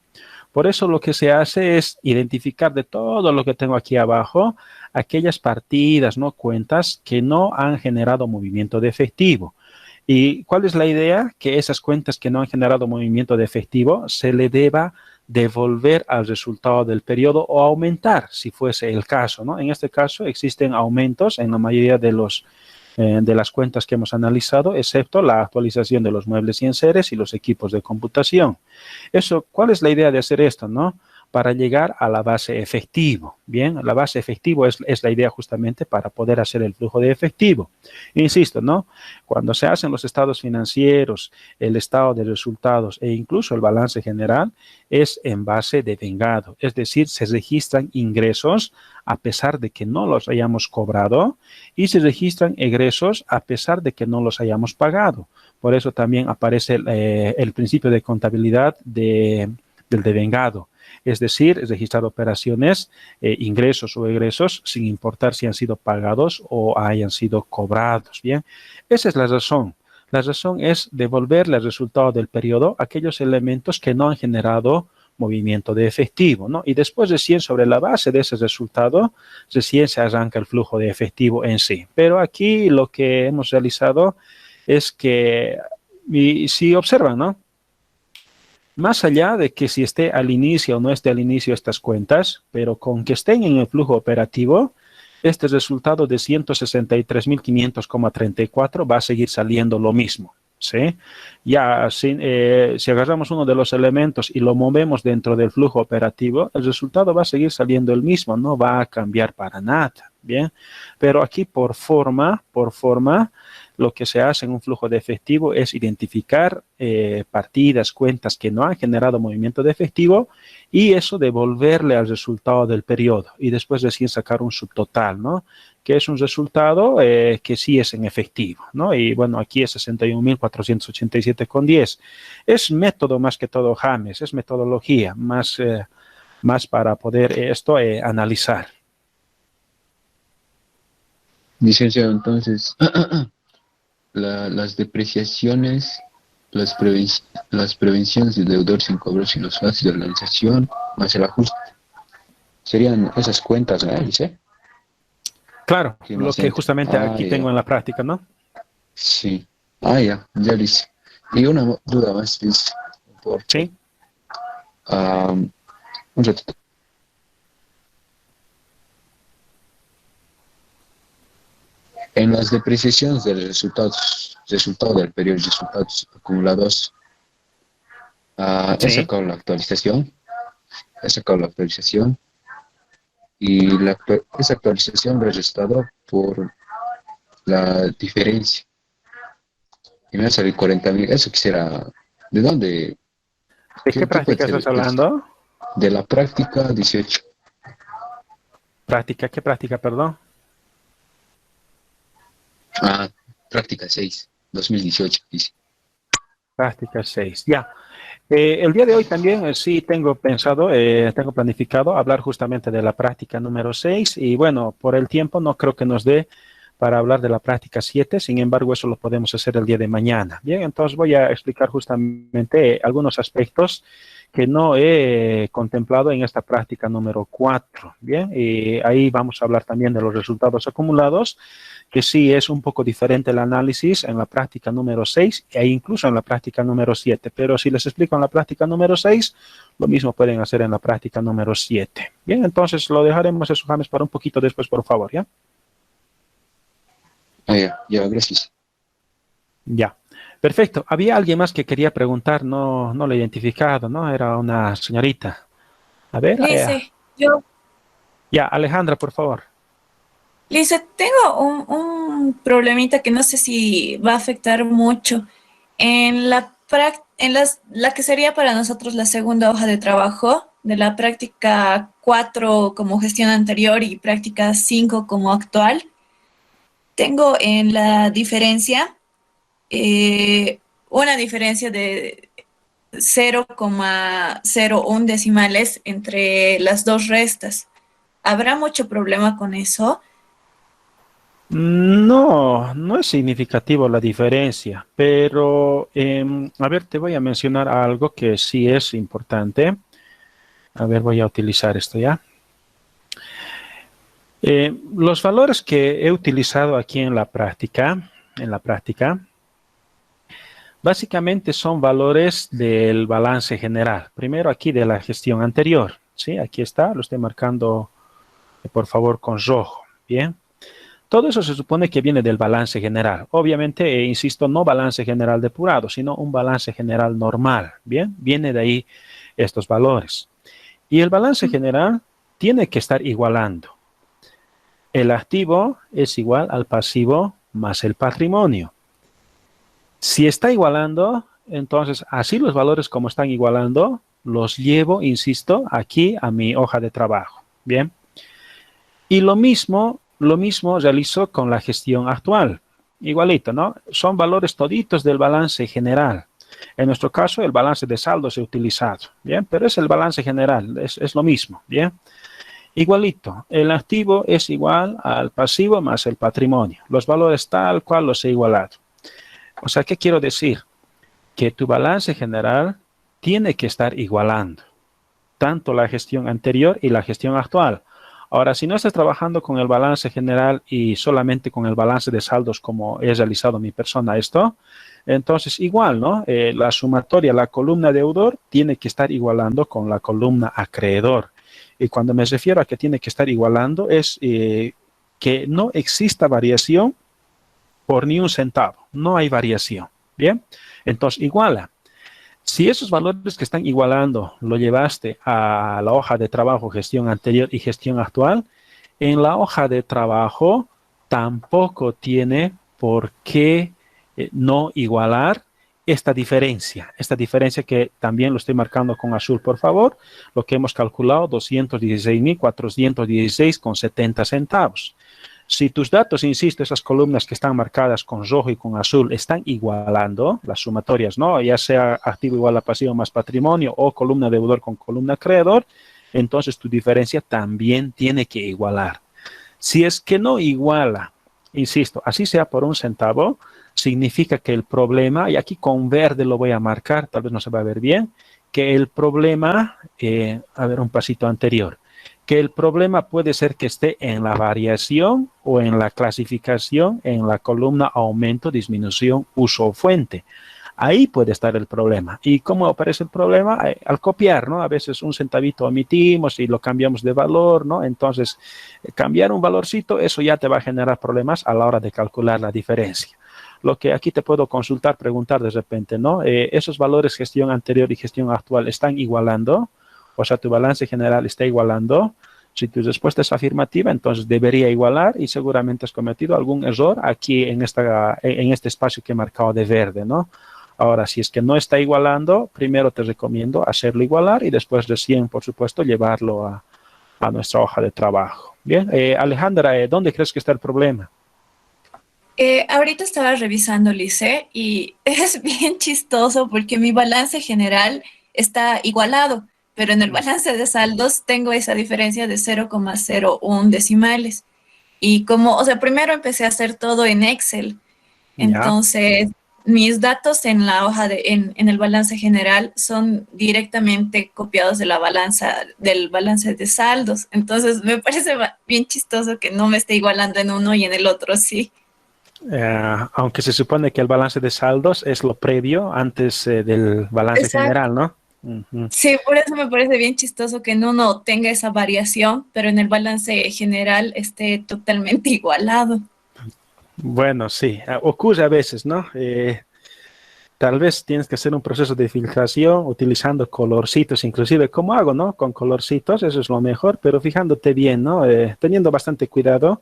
Por eso lo que se hace es identificar de todo lo que tengo aquí abajo aquellas partidas, no cuentas que no han generado movimiento de efectivo. ¿Y cuál es la idea? Que esas cuentas que no han generado movimiento de efectivo se le deba devolver al resultado del periodo o aumentar, si fuese el caso, ¿no? En este caso existen aumentos en la mayoría de las cuentas que hemos analizado, excepto la actualización de los muebles y enseres y los equipos de computación. Eso, ¿cuál es la idea de hacer esto, no? Para llegar a la base efectivo. Bien, la base efectivo es la idea justamente para poder hacer el flujo de efectivo. Insisto, ¿no? Cuando se hacen los estados financieros, el estado de resultados e incluso el balance general, es en base de vengado. Es decir, se registran ingresos a pesar de que no los hayamos cobrado y se registran egresos a pesar de que no los hayamos pagado. Por eso también aparece el principio de contabilidad del devengado. Es decir, registrar operaciones, ingresos o egresos, sin importar si han sido pagados o hayan sido cobrados. Bien, esa es la razón. La razón es devolverle al resultado del periodo aquellos elementos que no han generado movimiento de efectivo, ¿no? Y después recién sobre la base de ese resultado, recién se arranca el flujo de efectivo en sí. Pero aquí lo que hemos realizado es que, y si observan, ¿no? Más allá de que si esté al inicio o no esté al inicio estas cuentas, pero con que estén en el flujo operativo, este resultado de 163.500,34 va a seguir saliendo lo mismo. ¿Sí? Ya, si agarramos uno de los elementos y lo movemos dentro del flujo operativo, el resultado va a seguir saliendo el mismo, no va a cambiar para nada. Bien, pero aquí por forma, lo que se hace en un flujo de efectivo es identificar partidas, cuentas que no han generado movimiento de efectivo y eso devolverle al resultado del periodo y después recién sacar un subtotal, ¿no? Que es un resultado que sí es en efectivo, ¿no? Y bueno, aquí es 61.487,10. Es método más que todo James, es metodología, más para poder esto analizar. Licenciado, entonces, las depreciaciones, las prevenciones de deudor sin cobro y los fases de organización, más el ajuste, serían esas cuentas, ¿no? ¿Dice? Claro, ¿Qué lo más que entra? justamente aquí Ya. tengo en la práctica, ¿no? Sí. Ya dice. Y una duda más, dice, por favor. Sí. Un ratito. En las depreciaciones de resultado del periodo de resultados acumulados, he Sí. sacado la actualización, y esa actualización la he restado por la diferencia. Y me ha salido 40.000. Eso quisiera, ¿de dónde ¿De qué ¿Qué puede práctica ser? estás hablando? De la práctica 18. ¿Práctica? ¿Qué práctica, perdón? Ah, práctica 6, 2018, dice. Práctica 6, ya. El día de hoy también sí tengo pensado, tengo planificado hablar justamente de la práctica número 6 y bueno, por el tiempo no creo que nos dé para hablar de la práctica 7, sin embargo eso lo podemos hacer el día de mañana. Bien, entonces voy a explicar justamente algunos aspectos que no he contemplado en esta práctica número 4. Bien, y ahí vamos a hablar también de los resultados acumulados, que sí es un poco diferente el análisis en la práctica número 6 e incluso en la práctica número 7. Pero si les explico en la práctica número 6, lo mismo pueden hacer en la práctica número 7. Bien, entonces lo dejaremos eso, James, para un poquito después, por favor, ¿ya? Ah, ya, gracias. Ya. Perfecto. Había alguien más que quería preguntar, no lo he identificado, ¿no? Era una señorita. A ver, Lice, yo, ya, Alejandra, por favor. Lice, tengo un problemita que no sé si va a afectar mucho. La que sería para nosotros la segunda hoja de trabajo, de la práctica 4 como gestión anterior y práctica 5 como actual, tengo en la diferencia una diferencia de 0,01 decimales entre las dos restas. ¿Habrá mucho problema con eso? No, no es significativo la diferencia, pero a ver, te voy a mencionar algo que sí es importante. A ver, voy a utilizar esto ya. Los valores que he utilizado aquí en la práctica, básicamente son valores del balance general. Primero aquí de la gestión anterior, ¿sí? Aquí está, lo estoy marcando, por favor, con rojo, ¿bien? Todo eso se supone que viene del balance general. Obviamente, insisto, no balance general depurado, sino un balance general normal, ¿bien? Viene de ahí estos valores. Y el balance general tiene que estar igualando. El activo es igual al pasivo más el patrimonio. Si está igualando, entonces así los valores como están igualando, los llevo, insisto, aquí a mi hoja de trabajo. Bien. Y lo mismo realizo con la gestión actual. Igualito, ¿no? Son valores toditos del balance general. En nuestro caso, el balance de saldos he utilizado. Bien, pero es el balance general, es lo mismo. Bien. Igualito, el activo es igual al pasivo más el patrimonio. Los valores tal cual los he igualado. O sea, ¿qué quiero decir? Que tu balance general tiene que estar igualando tanto la gestión anterior y la gestión actual. Ahora, si no estás trabajando con el balance general y solamente con el balance de saldos como he realizado mi persona esto, entonces igual, ¿no? La sumatoria, la columna deudor tiene que estar igualando con la columna acreedor. Y cuando me refiero a que tiene que estar igualando es que no exista variación por ni un centavo. No hay variación. Bien, entonces iguala. Si esos valores que están igualando lo llevaste a la hoja de trabajo gestión anterior y gestión actual, en la hoja de trabajo tampoco tiene por qué no igualar esta diferencia que también lo estoy marcando con azul, por favor, lo que hemos calculado, 216.416,70 centavos. Si tus datos, insisto, esas columnas que están marcadas con rojo y con azul están igualando, las sumatorias, ¿no? Ya sea activo igual a pasivo más patrimonio o columna deudor con columna acreedor, entonces tu diferencia también tiene que igualar. Si es que no iguala, insisto, así sea por un centavo, significa que el problema, y aquí con verde lo voy a marcar, tal vez no se va a ver bien, que el problema, a ver un pasito anterior, que el problema puede ser que esté en la variación o en la clasificación en la columna aumento, disminución, uso o fuente. Ahí puede estar el problema. ¿Y cómo aparece el problema? Al copiar, ¿no? A veces un centavito omitimos y lo cambiamos de valor, ¿no? Entonces, cambiar un valorcito, eso ya te va a generar problemas a la hora de calcular la diferencia. Lo que aquí te puedo consultar, preguntar de repente, ¿no? ¿Esos valores gestión anterior y gestión actual están igualando? O sea, tu balance general está igualando. Si tu respuesta es afirmativa, entonces debería igualar y seguramente has cometido algún error aquí en este espacio que he marcado de verde, ¿no? Ahora, si es que no está igualando, primero te recomiendo hacerlo igualar y después recién, por supuesto, llevarlo a nuestra hoja de trabajo. Bien, Alejandra, ¿dónde crees que está el problema? Ahorita estaba revisando, Lice, y es bien chistoso porque mi balance general está igualado, pero en el balance de saldos tengo esa diferencia de 0,01 decimales. Y como, o sea, primero empecé a hacer todo en Excel. Ya. Entonces, mis datos en la hoja en el balance general son directamente copiados de la balanza, del balance de saldos. Entonces, me parece bien chistoso que no me esté igualando en uno y en el otro sí. Aunque se supone que el balance de saldos es lo previo antes del balance Exacto. general, ¿no? Ujú. Sí, por eso me parece bien chistoso que en uno tenga esa variación, pero en el balance general esté totalmente igualado. Bueno, sí, ocurre a veces, ¿no? Tal vez tienes que hacer un proceso de filtración utilizando colorcitos, inclusive como hago, ¿no? Con colorcitos, eso es lo mejor, pero fijándote bien, ¿no? Teniendo bastante cuidado.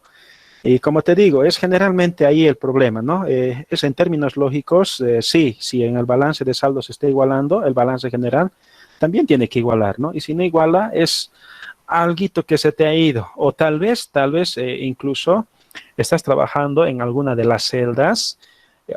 Y como te digo, es generalmente ahí el problema, ¿no? Es en términos lógicos, sí, si en el balance de saldo se está igualando, el balance general también tiene que igualar, ¿no? Y si no iguala, es alguito que se te ha ido. O tal vez incluso estás trabajando en alguna de las celdas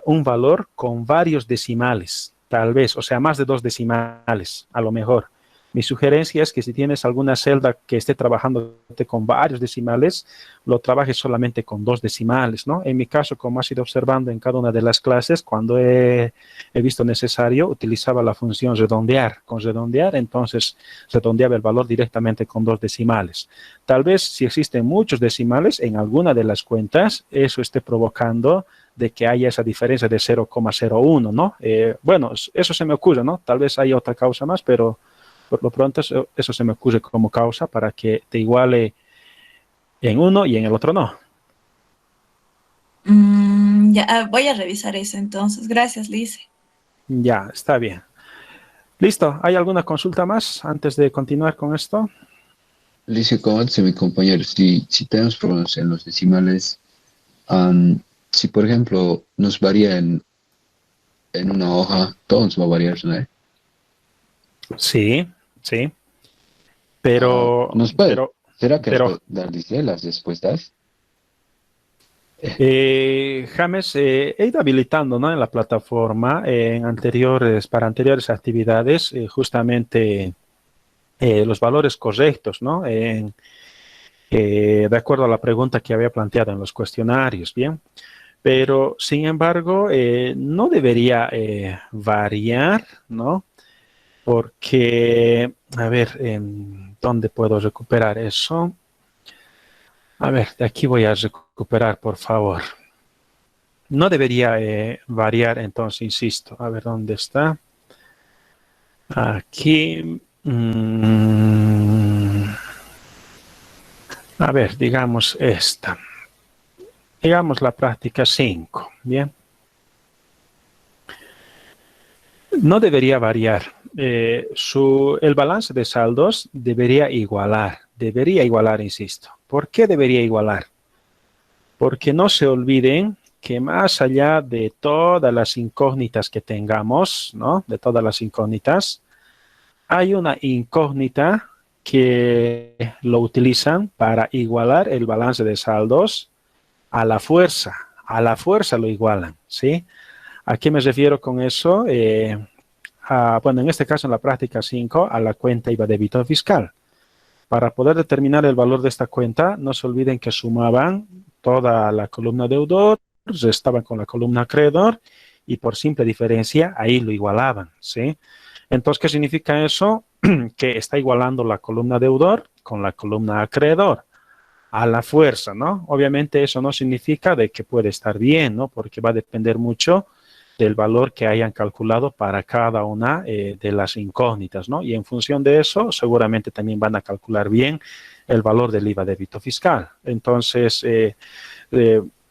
un valor con varios decimales, tal vez, o sea, más de dos decimales, a lo mejor. Mi sugerencia es que si tienes alguna celda que esté trabajando con varios decimales, lo trabajes solamente con dos decimales, ¿no? En mi caso, como has ido observando en cada una de las clases, cuando he visto necesario, utilizaba la función redondear. Con redondear, entonces redondeaba el valor directamente con dos decimales. Tal vez si existen muchos decimales en alguna de las cuentas, eso esté provocando de que haya esa diferencia de 0,01, ¿no? Bueno, eso se me ocurre, ¿no? Tal vez haya otra causa más, pero por lo pronto eso se me ocurre como causa para que te iguale en uno y en el otro no. Ya, voy a revisar eso entonces. Gracias, Liz. Ya, está bien. Listo, ¿hay alguna consulta más antes de continuar con esto? Alicia, como dice mi compañero, si tenemos problemas en los decimales, am, si por ejemplo nos varía en una hoja, todo nos va a variar, ¿no? Sí, sí, ¿Nos puede, será que nos pero puede dar, dice, las respuestas? James, he ido habilitando, ¿no? En la plataforma para anteriores actividades, justamente los valores correctos, ¿no? De acuerdo a la pregunta que había planteado en los cuestionarios, ¿bien? Pero, sin embargo, no debería variar, ¿no? Porque, a ver, ¿dónde puedo recuperar eso? A ver, de aquí voy a recuperar, por favor. No debería variar, entonces, insisto. A ver, ¿dónde está? Aquí. A ver, digamos esta. Digamos la práctica 5, ¿bien? No debería variar. El balance de saldos debería igualar, insisto. ¿Por qué debería igualar? Porque no se olviden que más allá de todas las incógnitas que tengamos, ¿no? De todas las incógnitas, hay una incógnita que lo utilizan para igualar el balance de saldos a la fuerza lo igualan, ¿sí? ¿A qué me refiero con eso? Bueno, en este caso en la práctica 5, a la cuenta IVA débito fiscal. Para poder determinar el valor de esta cuenta, no se olviden que sumaban toda la columna deudor, restaban con la columna acreedor y por simple diferencia ahí lo igualaban, ¿sí? Entonces, ¿qué significa eso? Que está igualando la columna deudor con la columna acreedor a la fuerza, ¿no? Obviamente eso no significa de que puede estar bien, ¿no? Porque va a depender mucho del valor que hayan calculado para cada una de las incógnitas, ¿no? Y en función de eso, seguramente también van a calcular bien el valor del IVA débito fiscal. Entonces,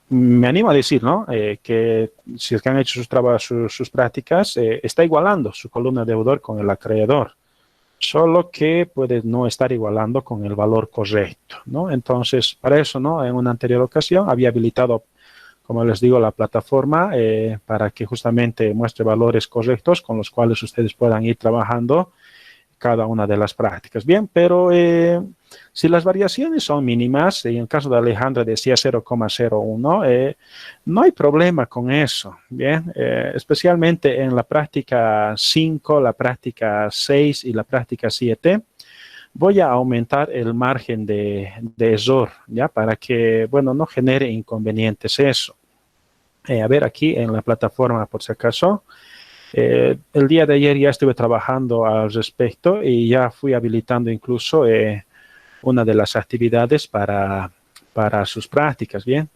me animo a decir, ¿no? Que si es que han hecho sus prácticas, está igualando su columna deudor con el acreedor, solo que puede no estar igualando con el valor correcto, ¿no? Entonces, para eso, ¿no? En una anterior ocasión había habilitado como les digo, la plataforma para que justamente muestre valores correctos con los cuales ustedes puedan ir trabajando cada una de las prácticas. Bien, pero si las variaciones son mínimas, y en el caso de Alejandra decía 0,01, no hay problema con eso, bien, especialmente en la práctica 5, la práctica 6 y la práctica 7, voy a aumentar el margen de error, ¿ya? Para que, bueno, no genere inconvenientes eso. A ver, aquí en la plataforma, por si acaso, el día de ayer ya estuve trabajando al respecto y ya fui habilitando incluso una de las actividades para sus prácticas, ¿bien?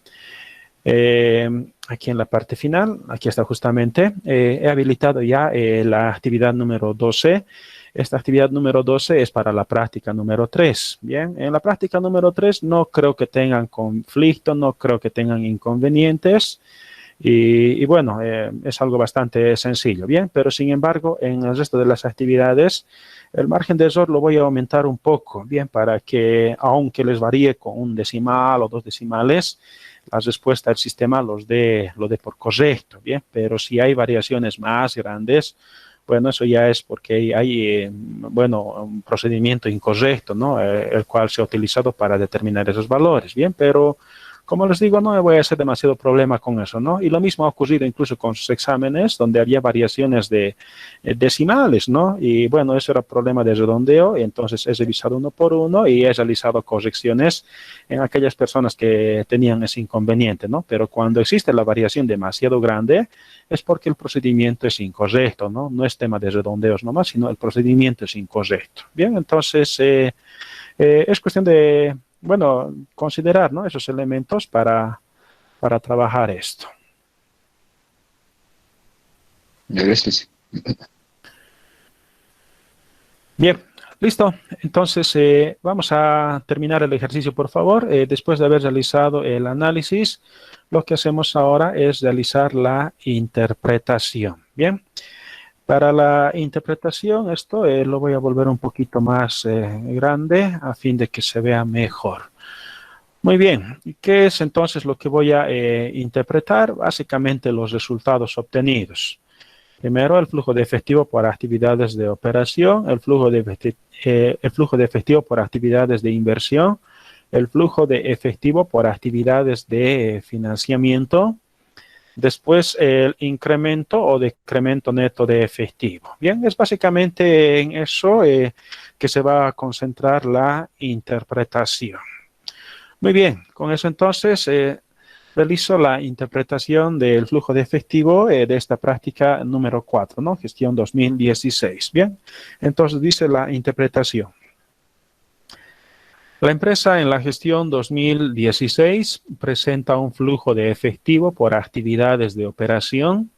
Aquí en la parte final, aquí está justamente, he habilitado ya la actividad número 12. Esta actividad número 12 es para la práctica número 3, ¿bien? En la práctica número 3 no creo que tengan conflicto, no creo que tengan inconvenientes. Y bueno, es algo bastante sencillo, ¿bien? Pero sin embargo, en el resto de las actividades, el margen de error lo voy a aumentar un poco, ¿bien? Para que, aunque les varíe con un decimal o 2 decimales, la respuesta del sistema lo dé por correcto, ¿bien? Pero si hay variaciones más grandes, bueno, eso ya es porque hay bueno, un procedimiento incorrecto, ¿no? El cual se ha utilizado para determinar esos valores, ¿bien? Pero como les digo, no me voy a hacer demasiado problema con eso, ¿no? Y lo mismo ha ocurrido incluso con sus exámenes, donde había variaciones de decimales, ¿no? Y bueno, eso era problema de redondeo, y entonces he revisado uno por uno y he realizado correcciones en aquellas personas que tenían ese inconveniente, ¿no? Pero cuando existe la variación demasiado grande, es porque el procedimiento es incorrecto, ¿no? No es tema de redondeos nomás, sino el procedimiento es incorrecto. Bien, entonces es cuestión de, bueno, considerar, ¿no? Esos elementos para trabajar esto. Gracias. Bien, listo. Entonces, vamos a terminar el ejercicio, por favor. Después de haber realizado el análisis, lo que hacemos ahora es realizar la interpretación. Bien. Para la interpretación, esto lo voy a volver un poquito más grande a fin de que se vea mejor. Muy bien, ¿qué es entonces lo que voy a interpretar? Básicamente los resultados obtenidos. Primero, el flujo de efectivo por actividades de operación, el flujo de efectivo por actividades de inversión, el flujo de efectivo por actividades de financiamiento. Después, el incremento o decremento neto de efectivo. Bien, es básicamente en eso que se va a concentrar la interpretación. Muy bien, con eso entonces realizo la interpretación del flujo de efectivo de esta práctica número 4, ¿no? Gestión 2016. Bien, entonces dice la interpretación. La empresa en la gestión 2016 presenta un flujo de efectivo por actividades de operación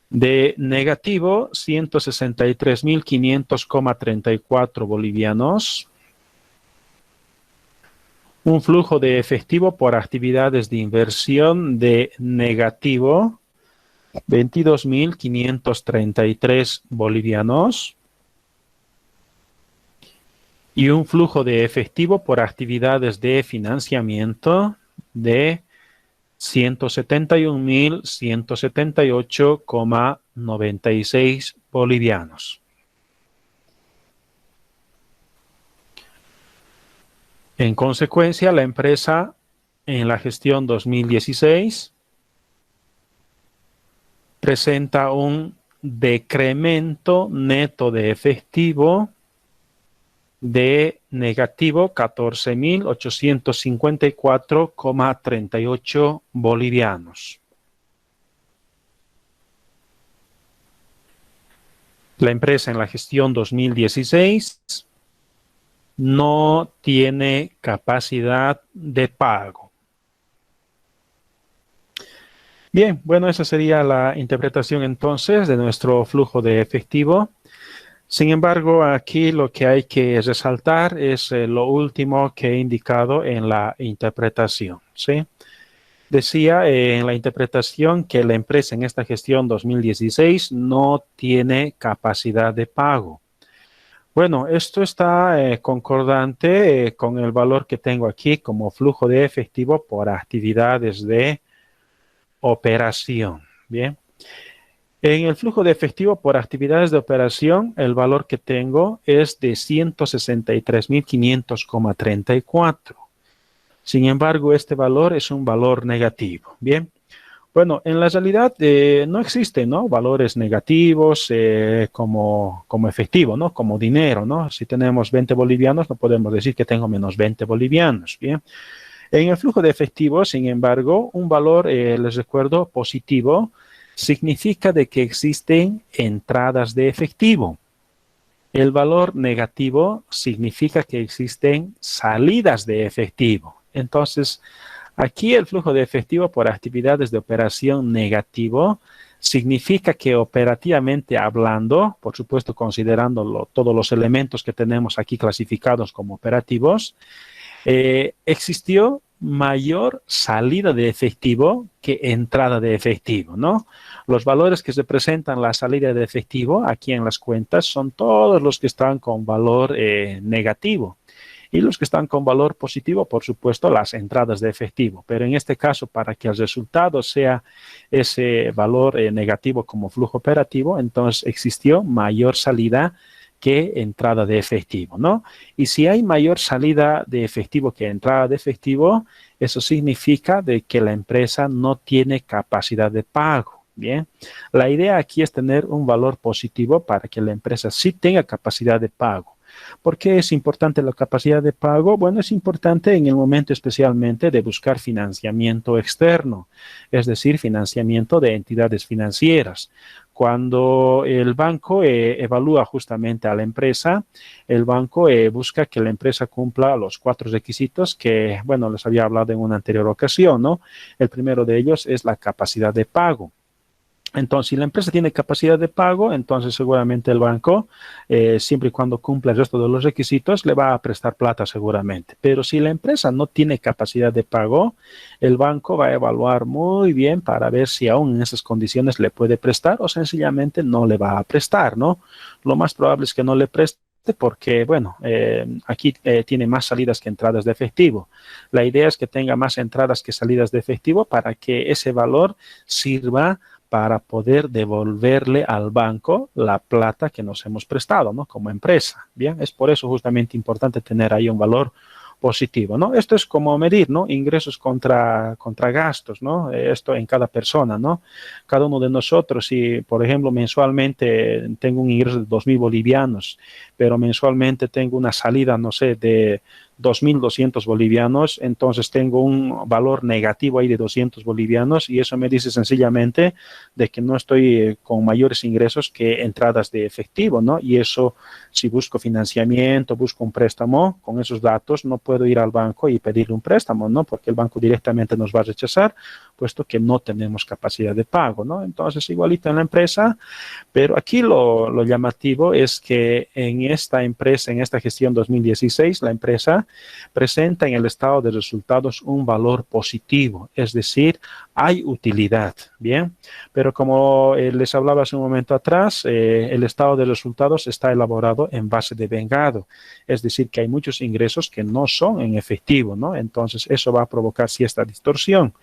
de negativo 163.500,34 bolivianos, un flujo de efectivo por actividades de inversión de negativo 22.533 bolivianos, y un flujo de efectivo por actividades de financiamiento de 171.178,96 bolivianos. En consecuencia, la empresa en la gestión 2016 presenta un decremento neto de efectivo de negativo 14.854,38 bolivianos. La empresa en la gestión 2016 no tiene capacidad de pago. Bien, bueno, esa sería la interpretación entonces de nuestro flujo de efectivo. Sin embargo, aquí lo que hay que resaltar es lo último que he indicado en la interpretación, ¿sí? Decía en la interpretación que la empresa en esta gestión 2016 no tiene capacidad de pago. Bueno, esto está concordante con el valor que tengo aquí como flujo de efectivo por actividades de operación. Bien. En el flujo de efectivo por actividades de operación, el valor que tengo es de 163.500,34. Sin embargo, este valor es un valor negativo. Bien. Bueno, en la realidad no existen, ¿no?, valores negativos como efectivo, ¿no?, como dinero, ¿no? Si tenemos 20 bolivianos, no podemos decir que tengo menos 20 bolivianos. Bien. En el flujo de efectivo, sin embargo, un valor, les recuerdo, positivo, significa de que existen entradas de efectivo. El valor negativo significa que existen salidas de efectivo. Entonces, aquí el flujo de efectivo por actividades de operación negativo significa que operativamente hablando, por supuesto considerando todos los elementos que tenemos aquí clasificados como operativos, existió mayor salida de efectivo que entrada de efectivo, ¿no? Los valores que representan la salida de efectivo aquí en las cuentas son todos los que están con valor negativo. Y los que están con valor positivo, por supuesto, las entradas de efectivo. Pero en este caso, para que el resultado sea ese valor negativo como flujo operativo, entonces existió mayor salida que entrada de efectivo, ¿no? Y si hay mayor salida de efectivo que entrada de efectivo, eso significa de que la empresa no tiene capacidad de pago. Bien, la idea aquí es tener un valor positivo para que la empresa sí tenga capacidad de pago. ¿Por qué es importante la capacidad de pago? Bueno, es importante en el momento especialmente de buscar financiamiento externo, es decir, financiamiento de entidades financieras. Cuando el banco evalúa justamente a la empresa, el banco busca que la empresa cumpla los 4 requisitos que, bueno, les había hablado en una anterior ocasión, ¿no? El primero de ellos es la capacidad de pago. Entonces, si la empresa tiene capacidad de pago, entonces seguramente el banco, siempre y cuando cumpla el resto de los requisitos, le va a prestar plata seguramente. Pero si la empresa no tiene capacidad de pago, el banco va a evaluar muy bien para ver si aún en esas condiciones le puede prestar o sencillamente no le va a prestar, ¿no? Lo más probable es que no le preste porque, bueno, aquí tiene más salidas que entradas de efectivo. La idea es que tenga más entradas que salidas de efectivo para que ese valor sirva para poder devolverle al banco la plata que nos hemos prestado, ¿no?, como empresa. Bien, es por eso justamente importante tener ahí un valor positivo, ¿no? Esto es como medir, ¿no?, ingresos contra gastos, ¿no? Esto en cada persona, ¿no? Cada uno de nosotros, si por ejemplo mensualmente tengo un ingreso de 2.000 bolivianos, pero mensualmente tengo una salida, no sé, de 2.200 bolivianos, entonces tengo un valor negativo ahí de 200 bolivianos y eso me dice sencillamente de que no estoy con mayores ingresos que entradas de efectivo, ¿no? Y eso, si busco financiamiento, busco un préstamo, con esos datos no puedo ir al banco y pedirle un préstamo, ¿no? Porque el banco directamente nos va a rechazar, puesto que no tenemos capacidad de pago, ¿no? Entonces, igualito en la empresa, pero aquí lo llamativo es que en esta empresa, en esta gestión 2016, la empresa presenta en el estado de resultados un valor positivo, es decir, hay utilidad, ¿bien? Pero como les hablaba hace un momento atrás, el estado de resultados está elaborado en base de vengado, es decir, que hay muchos ingresos que no son en efectivo, ¿no? Entonces, eso va a provocar cierta distorsión.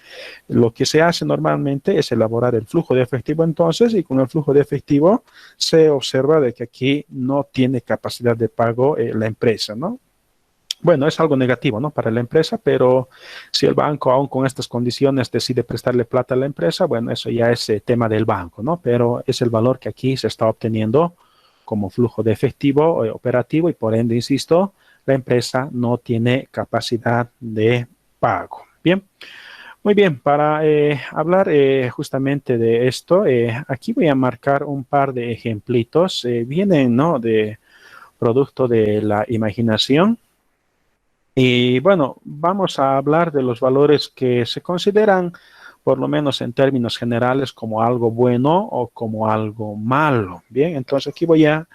Lo que se hace normalmente es elaborar el flujo de efectivo entonces, y con el flujo de efectivo se observa de que aquí no tiene capacidad de pago la empresa, ¿no? Bueno, es algo negativo, ¿no?, para la empresa, pero si el banco aún con estas condiciones decide prestarle plata a la empresa, bueno, eso ya es tema del banco, ¿no? Pero es el valor que aquí se está obteniendo como flujo de efectivo operativo y por ende, insisto, la empresa no tiene capacidad de pago. Bien. Muy bien, para hablar justamente de esto, aquí voy a marcar un par de ejemplitos. Vienen, ¿no?, de producto de la imaginación. Y bueno, vamos a hablar de los valores que se consideran, por lo menos en términos generales, como algo bueno o como algo malo. Bien, entonces aquí voy a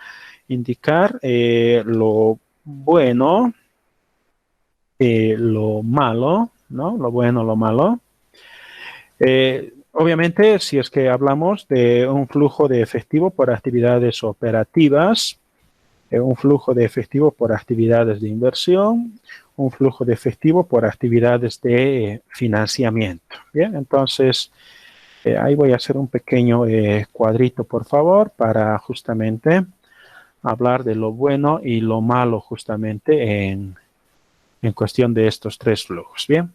indicar lo bueno, lo malo, ¿no? Lo bueno, lo malo. Obviamente, si es que hablamos de un flujo de efectivo por actividades operativas, un flujo de efectivo por actividades de inversión, un flujo de efectivo por actividades de financiamiento. Bien, entonces, Ahí voy a hacer un pequeño cuadrito, por favor, para justamente hablar de lo bueno y lo malo justamente en cuestión de estos tres flujos. Bien,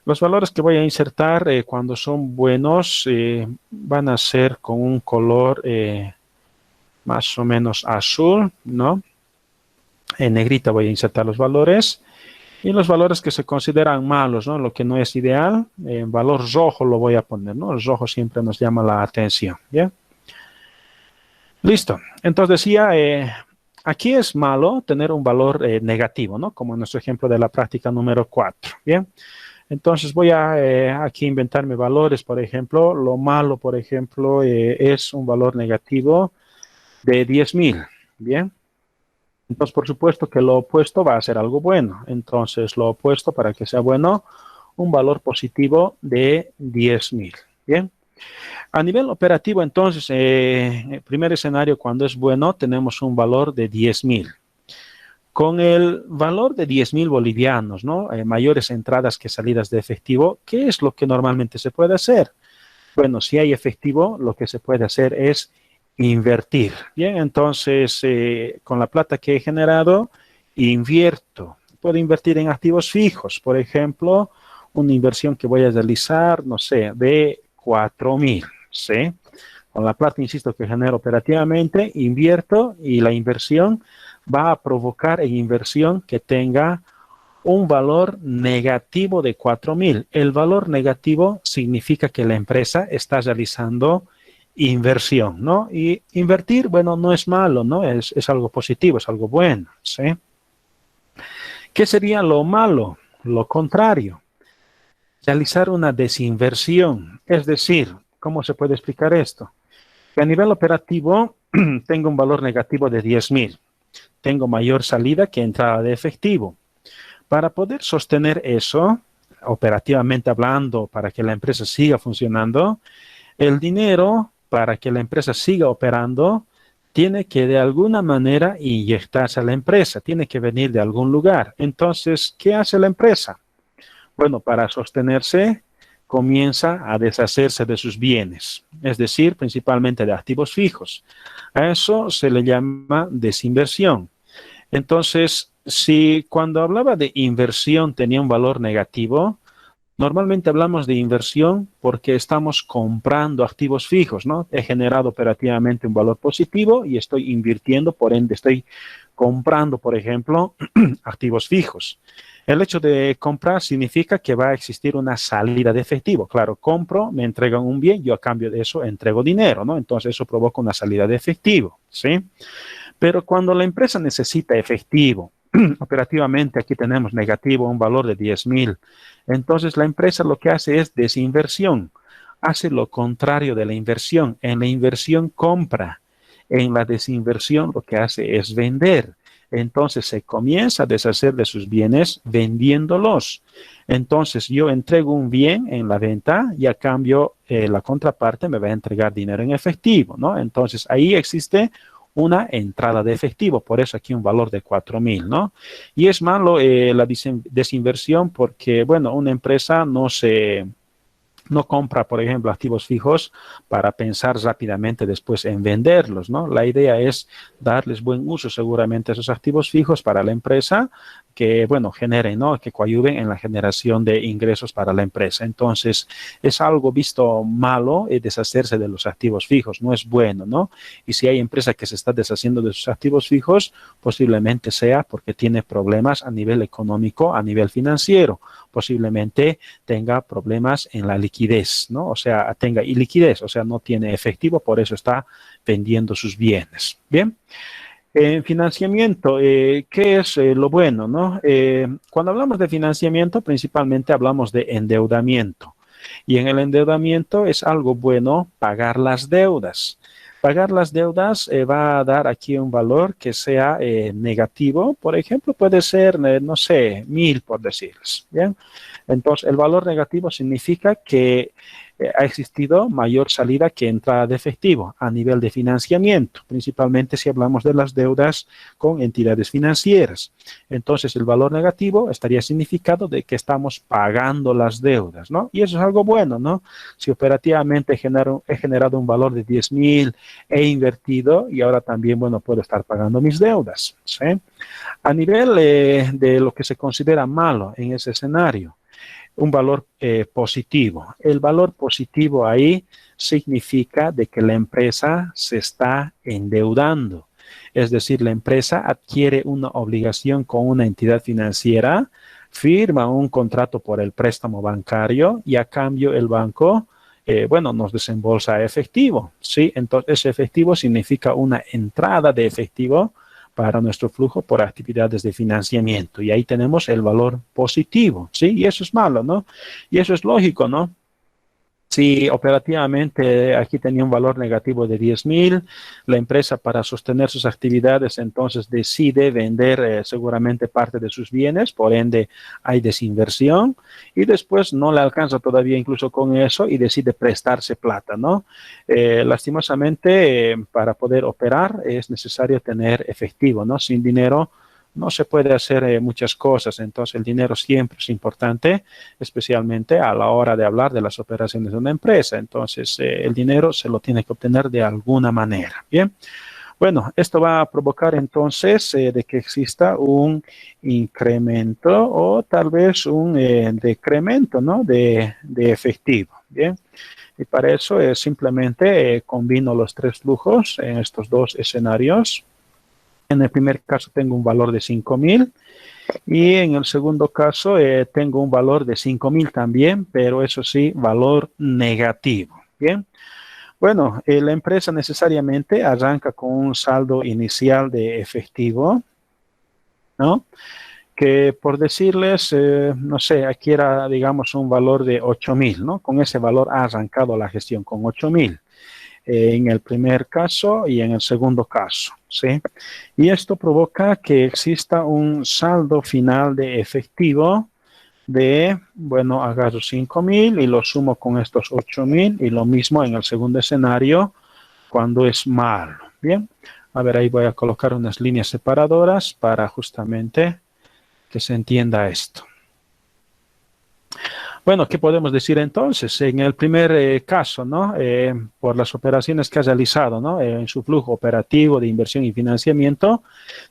los valores que voy a insertar cuando son buenos van a ser con un color más o menos azul, ¿no? En negrita voy a insertar los valores. Y los valores que se consideran malos, ¿no? Lo que no es ideal, en valor rojo lo voy a poner, ¿no? El rojo siempre nos llama la atención, ¿bien? Listo. Entonces decía, aquí es malo tener un valor negativo, ¿no? Como en nuestro ejemplo de la práctica número 4, ¿bien? Entonces voy a aquí inventarme valores, por ejemplo. Lo malo, por ejemplo, es un valor negativo de 10.000, ¿bien? Entonces, por supuesto que lo opuesto va a ser algo bueno. Entonces, lo opuesto, para que sea bueno, un valor positivo de 10.000. Bien. A nivel operativo, entonces, el primer escenario, cuando es bueno, tenemos un valor de 10.000. Con el valor de 10.000 bolivianos, ¿no? Mayores entradas que salidas de efectivo, ¿qué es lo que normalmente se puede hacer? Bueno, si hay efectivo, lo que se puede hacer es invertir. Bien, entonces, con la plata que he generado, invierto. Puedo invertir en activos fijos. Por ejemplo, una inversión que voy a realizar, no sé, de 4.000, ¿sí? Con la plata, insisto, que genero operativamente, invierto y la inversión va a provocar en inversión que tenga un valor negativo de 4.000. El valor negativo significa que la empresa está realizando inversión, ¿no? Y invertir, bueno, no es malo, ¿no? Es algo positivo, es algo bueno, ¿sí? ¿Qué sería lo malo? Lo contrario. Realizar una desinversión. Es decir, ¿cómo se puede explicar esto? Que a nivel operativo tengo un valor negativo de 10.000. Tengo mayor salida que entrada de efectivo. Para poder sostener eso, operativamente hablando, para que la empresa siga funcionando, el dinero para que la empresa siga operando tiene que de alguna manera inyectarse a la empresa, tiene que venir de algún lugar. Entonces, ¿qué hace la empresa? Bueno, para sostenerse, comienza a deshacerse de sus bienes, es decir, principalmente de activos fijos. A eso se le llama desinversión. Entonces, si cuando hablaba de inversión tenía un valor negativo, normalmente hablamos de inversión porque estamos comprando activos fijos, ¿no? He generado operativamente un valor positivo y estoy invirtiendo, por ende estoy comprando, por ejemplo, activos fijos. El hecho de comprar significa que va a existir una salida de efectivo. Claro, compro, me entregan un bien, yo a cambio de eso entrego dinero, ¿no? Entonces eso provoca una salida de efectivo, ¿sí? Pero cuando la empresa necesita efectivo, operativamente aquí tenemos negativo, un valor de 10.000. Entonces la empresa lo que hace es desinversión. Hace lo contrario de la inversión. En la inversión compra. En la desinversión lo que hace es vender. Entonces se comienza a deshacer de sus bienes vendiéndolos. Entonces yo entrego un bien en la venta y a cambio la contraparte me va a entregar dinero en efectivo, ¿no? Entonces ahí existe una entrada de efectivo, por eso aquí un valor de 4.000, ¿no? Y es malo la desinversión porque, bueno, una empresa no compra, por ejemplo, activos fijos para pensar rápidamente después en venderlos, ¿no? La idea es darles buen uso seguramente a esos activos fijos para la empresa que, bueno, generen, ¿no? Que coadyuven en la generación de ingresos para la empresa. Entonces, es algo visto malo deshacerse de los activos fijos, no es bueno, ¿no? Y si hay empresa que se está deshaciendo de sus activos fijos, posiblemente sea porque tiene problemas a nivel económico, a nivel financiero. Posiblemente tenga problemas en la liquidez, ¿no? O sea, tenga iliquidez, o sea, no tiene efectivo, por eso está vendiendo sus bienes. Bien. Financiamiento, ¿qué es lo bueno, no? Cuando hablamos de financiamiento, principalmente hablamos de endeudamiento. Y en el endeudamiento es algo bueno pagar las deudas. Pagar las deudas va a dar aquí un valor que sea negativo. Por ejemplo, puede ser, no sé, 1.000 por decirles. ¿Bien? Entonces, el valor negativo significa que ha existido mayor salida que entrada de efectivo a nivel de financiamiento, principalmente si hablamos de las deudas con entidades financieras. Entonces, el valor negativo estaría significado de que estamos pagando las deudas, ¿no? Y eso es algo bueno, ¿no? Si operativamente he generado un valor de 10.000, he invertido y ahora también, bueno, puedo estar pagando mis deudas, ¿sí? A nivel de lo que se considera malo en ese escenario, un valor positivo. El valor positivo ahí significa de que la empresa se está endeudando. Es decir, la empresa adquiere una obligación con una entidad financiera, firma un contrato por el préstamo bancario y a cambio el banco, bueno, nos desembolsa efectivo, ¿sí? Entonces, ese efectivo significa una entrada de efectivo para nuestro flujo por actividades de financiamiento. Y ahí tenemos el valor positivo, ¿sí? Y eso es malo, ¿no? Y eso es lógico, ¿no? Si operativamente aquí tenía un valor negativo de 10.000, la empresa para sostener sus actividades entonces decide vender seguramente parte de sus bienes, por ende hay desinversión y después no le alcanza todavía incluso con eso y decide prestarse plata, ¿no? Lastimosamente para poder operar es necesario tener efectivo, ¿no? Sin dinero no se puede hacer muchas cosas, entonces el dinero siempre es importante, especialmente a la hora de hablar de las operaciones de una empresa. Entonces el dinero se lo tiene que obtener de alguna manera. Bien, bueno, esto va a provocar entonces de que exista un incremento o tal vez un decremento, ¿no? de efectivo. Bien. Y para eso simplemente combino los tres flujos en estos dos escenarios. En el primer caso tengo un valor de 5.000 y en el segundo caso tengo un valor de 5.000 también, pero eso sí, valor negativo. Bien. Bueno, la empresa necesariamente arranca con un saldo inicial de efectivo, ¿no? Que por decirles, no sé, aquí era, digamos, un valor de 8.000, ¿no? Con ese valor ha arrancado la gestión con 8.000. En el primer caso y en el segundo caso, ¿sí? Y esto provoca que exista un saldo final de efectivo de, bueno, agarro 5.000 y lo sumo con estos 8.000 y lo mismo en el segundo escenario cuando es malo, ¿bien? A ver, ahí voy a colocar unas líneas separadoras para justamente que se entienda esto. Bueno, ¿qué podemos decir entonces? En el primer caso, ¿no? Por las operaciones que ha realizado, ¿no? En su flujo operativo de inversión y financiamiento,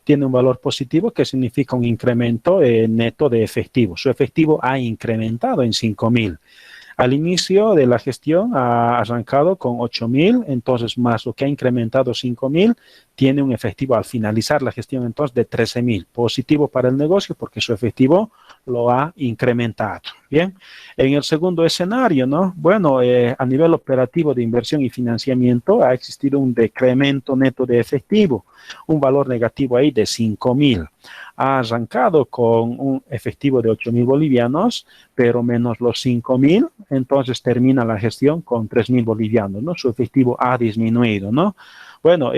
tiene un valor positivo que significa un incremento neto de efectivo. Su efectivo ha incrementado en 5.000. Al inicio de la gestión ha arrancado con 8.000, entonces más lo que ha incrementado 5.000, tiene un efectivo al finalizar la gestión entonces de 13.000. Positivo para el negocio porque su efectivo lo ha incrementado. Bien, en el segundo escenario, ¿no? Bueno, a nivel operativo de inversión y financiamiento ha existido un decremento neto de efectivo, un valor negativo ahí de 5.000. Ha arrancado con un efectivo de 8.000 bolivianos, pero menos los 5.000, entonces termina la gestión con 3.000 bolivianos, ¿no? Su efectivo ha disminuido, ¿no? Bueno,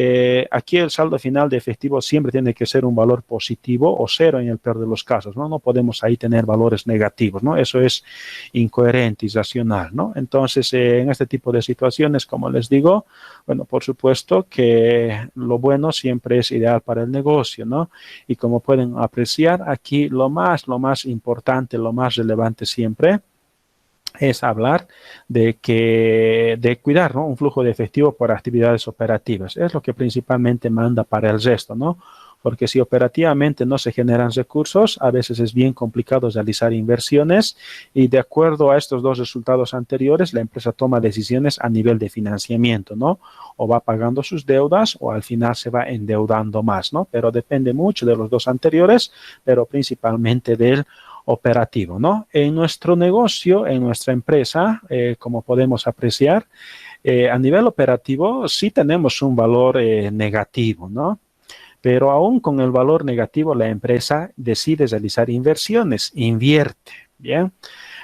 aquí el saldo final de efectivo siempre tiene que ser un valor positivo o cero en el peor de los casos, ¿no? No podemos ahí tener valores negativos, ¿no? Eso es incoherente y irracional, ¿no? Entonces, en este tipo de situaciones, como les digo, bueno, por supuesto que lo bueno siempre es ideal para el negocio, ¿no? Y como pueden apreciar, aquí lo más importante, lo más relevante siempre es hablar de cuidar, ¿no? Un flujo de efectivo por actividades operativas. Es lo que principalmente manda para el resto, ¿no? Porque si operativamente no se generan recursos, a veces es bien complicado realizar inversiones y de acuerdo a estos dos resultados anteriores, la empresa toma decisiones a nivel de financiamiento, ¿no? O va pagando sus deudas o al final se va endeudando más, ¿no? Pero depende mucho de los dos anteriores, pero principalmente del operativo, ¿no? En nuestro negocio, en nuestra empresa, como podemos apreciar, a nivel operativo sí tenemos un valor negativo, ¿no? Pero aún con el valor negativo, la empresa decide realizar inversiones, invierte, ¿bien?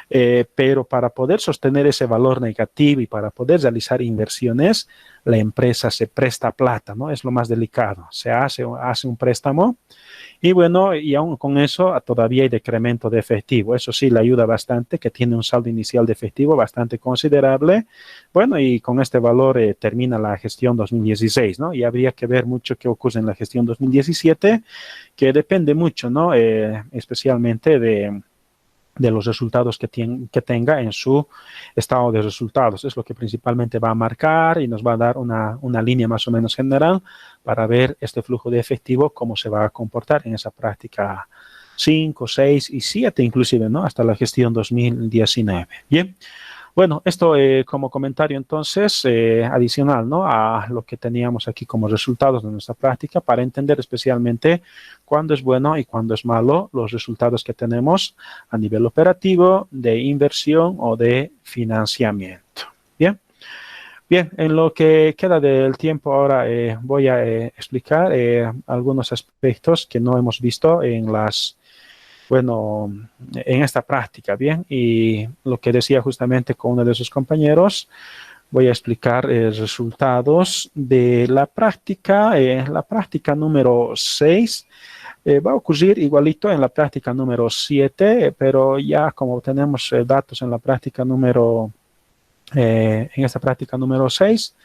Pero para poder sostener ese valor negativo y para poder realizar inversiones, la empresa se presta plata, ¿no? Es lo más delicado. Se hace un préstamo Y bueno, y aún con eso todavía hay decremento de efectivo. Eso sí le ayuda bastante, que tiene un saldo inicial de efectivo bastante considerable. Bueno, y con este valor termina la gestión 2016, ¿no? Y habría que ver mucho qué ocurre en la gestión 2017, que depende mucho, ¿no? Especialmente de los resultados que tenga en su estado de resultados. Es lo que principalmente va a marcar y nos va a dar una línea más o menos general para ver este flujo de efectivo, cómo se va a comportar en esa práctica 5, 6 y 7 inclusive, ¿no? Hasta la gestión 2019. Bien. Bueno, esto como comentario entonces adicional, ¿no? A lo que teníamos aquí como resultados de nuestra práctica para entender especialmente cuándo es bueno y cuándo es malo los resultados que tenemos a nivel operativo, de inversión o de financiamiento. Bien. Bien, en lo que queda del tiempo ahora voy a explicar algunos aspectos que no hemos visto en esta práctica, ¿bien? Y lo que decía justamente con uno de sus compañeros, voy a explicar resultados de la práctica número 6. Va a ocurrir igualito en la práctica número 7, pero ya como tenemos datos en la práctica en esta práctica número 6,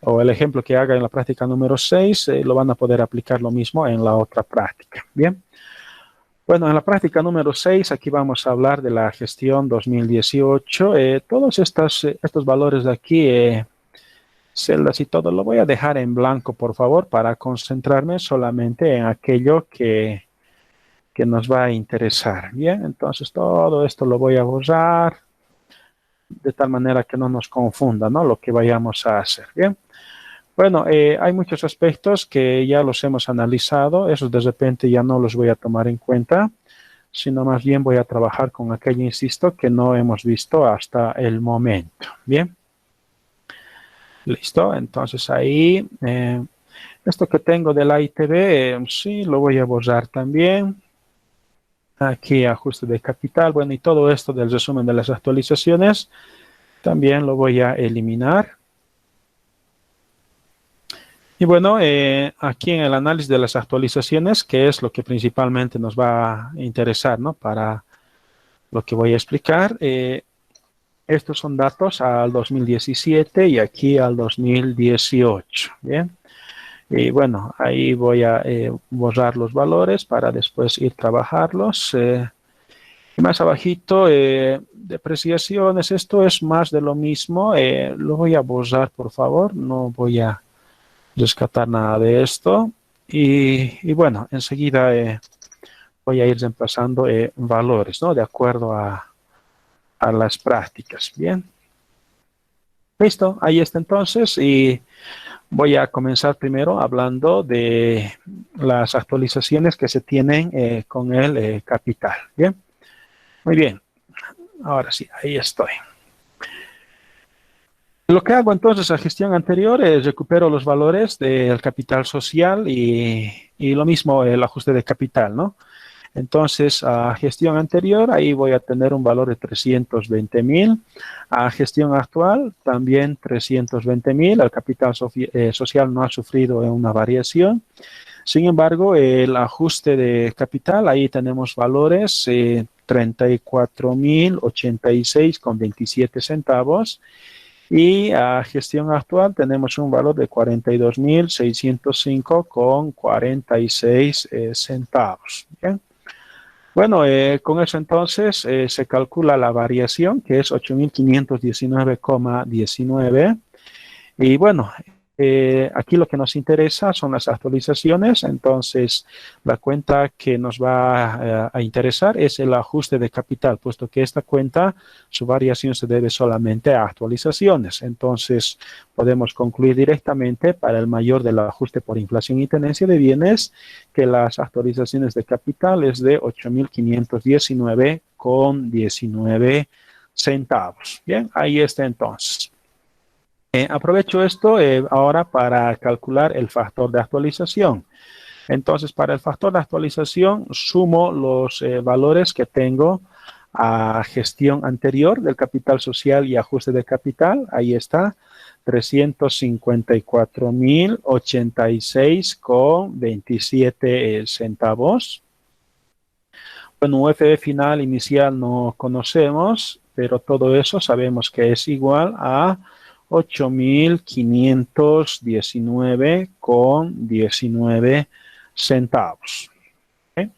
o el ejemplo que haga en la práctica número 6, lo van a poder aplicar lo mismo en la otra práctica, ¿bien? Bueno, en la práctica número 6, aquí vamos a hablar de la gestión 2018. Todos estos valores de aquí, celdas y todo, lo voy a dejar en blanco, por favor, para concentrarme solamente en aquello que nos va a interesar. Bien, entonces todo esto lo voy a borrar de tal manera que no nos confunda, ¿no? Lo que vayamos a hacer. Bien. Bueno, hay muchos aspectos que ya los hemos analizado, esos de repente ya no los voy a tomar en cuenta, sino más bien voy a trabajar con aquello, insisto, que no hemos visto hasta el momento. Bien. Listo, entonces ahí, esto que tengo de la ITV, sí, lo voy a borrar también. Aquí ajuste de capital, bueno, y todo esto del resumen de las actualizaciones, también lo voy a eliminar. Y bueno, aquí en el análisis de las actualizaciones, que es lo que principalmente nos va a interesar, ¿no? Para lo que voy a explicar, estos son datos al 2017 y aquí al 2018, ¿bien? Y bueno, ahí voy a borrar los valores para después ir trabajarlos. Y más abajito, depreciaciones, esto es más de lo mismo. Lo voy a borrar, por favor, no voy a rescatar nada de esto y bueno, enseguida voy a ir reemplazando valores, ¿no? De acuerdo a las prácticas. Bien. Listo, ahí está entonces y voy a comenzar primero hablando de las actualizaciones que se tienen con el capital. Bien. Muy bien. Ahora sí, ahí estoy. Lo que hago entonces a gestión anterior es recupero los valores del capital social y lo mismo el ajuste de capital, ¿no? Entonces, a gestión anterior, ahí voy a tener un valor de 320,000. A gestión actual, también 320,000. El capital social no ha sufrido una variación. Sin embargo, el ajuste de capital, ahí tenemos valores 34,086,27 centavos. Y a gestión actual tenemos un valor de 42,605,46 centavos. Bien. Bueno, con eso entonces se calcula la variación, que es 8,519,19. Y bueno, aquí lo que nos interesa son las actualizaciones, entonces la cuenta que nos va a interesar es el ajuste de capital, puesto que esta cuenta, su variación se debe solamente a actualizaciones. Entonces podemos concluir directamente para el mayor del ajuste por inflación y tenencia de bienes que las actualizaciones de capital es de 8,519,19 centavos. Bien, ahí está entonces. Aprovecho esto ahora para calcular el factor de actualización. Entonces, para el factor de actualización, sumo los valores que tengo a gestión anterior del capital social y ajuste de capital. Ahí está, 354.086,27 centavos. Bueno, UFE final inicial no conocemos, pero todo eso sabemos que es igual a 8.519,19 centavos. ¿Okay?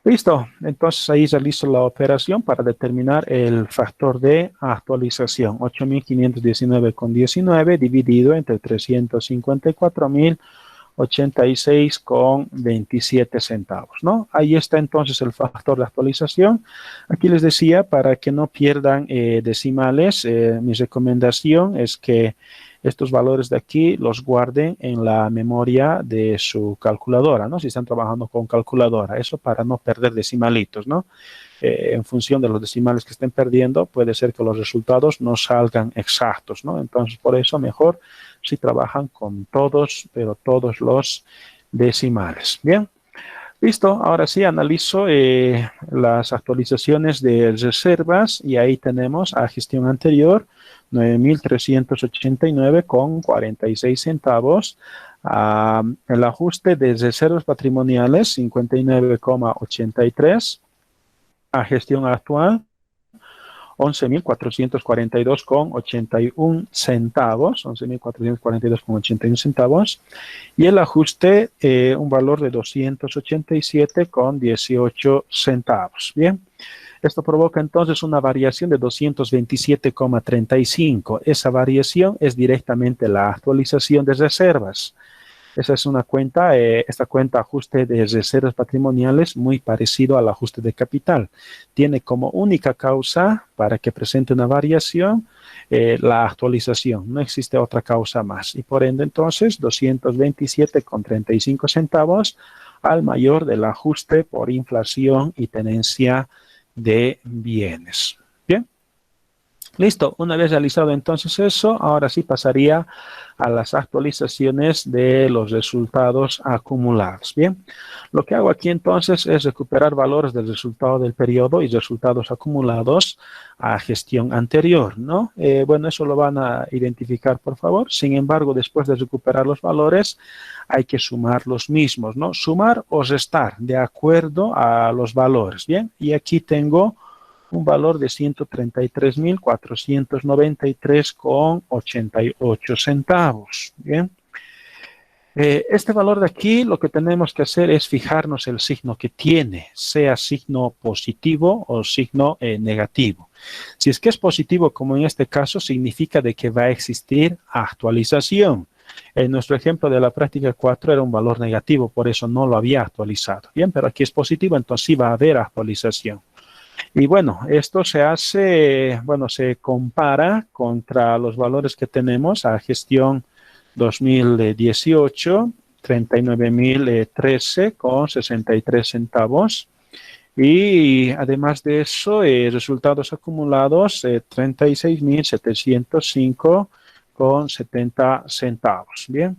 Listo, entonces ahí ya listo la operación para determinar el factor de actualización. 8.519,19 dividido entre 354.086,27 centavos, ¿no? Ahí está entonces el factor de actualización. Aquí les decía, para que no pierdan decimales, mi recomendación es que estos valores de aquí los guarden en la memoria de su calculadora, ¿no? Si están trabajando con calculadora, eso para no perder decimalitos, ¿no? En función de los decimales que estén perdiendo, puede ser que los resultados no salgan exactos, ¿no? Entonces, por eso mejor si trabajan con todos, pero todos los decimales. Bien, listo. Ahora sí analizo las actualizaciones de reservas y ahí tenemos a gestión anterior 9.389,46 centavos. El ajuste de reservas patrimoniales 59,83. A gestión actual 11.442,81 centavos, 11.442,81 centavos, y el ajuste, un valor de 287,18 centavos. Bien, esto provoca entonces una variación de 227,35. Esa variación es directamente la actualización de reservas. Esa es una cuenta, esta cuenta ajuste de reservas patrimoniales muy parecido al ajuste de capital. Tiene como única causa para que presente una variación la actualización. No existe otra causa más. Y por ende, entonces, 227,35 centavos al mayor del ajuste por inflación y tenencia de bienes. Bien. Listo, una vez realizado entonces eso, ahora sí pasaría a las actualizaciones de los resultados acumulados. Bien, lo que hago aquí entonces es recuperar valores del resultado del periodo y resultados acumulados a gestión anterior, ¿no? Bueno, eso lo van a identificar, por favor. Sin embargo, después de recuperar los valores, hay que sumar los mismos, ¿no? Sumar o restar de acuerdo a los valores, ¿bien? Y aquí tengo un valor de 133.493,88 centavos. Bien. Este valor de aquí, lo que tenemos que hacer es fijarnos el signo que tiene, sea signo positivo o signo negativo. Si es que es positivo, como en este caso, significa de que va a existir actualización. En nuestro ejemplo de la práctica 4 era un valor negativo, por eso no lo había actualizado. Bien, pero aquí es positivo, entonces sí va a haber actualización. Y bueno, esto se hace, bueno, se compara contra los valores que tenemos a gestión 2018, 39.013,63 centavos. Y además de eso, resultados acumulados, 36.705,70 centavos. Bien.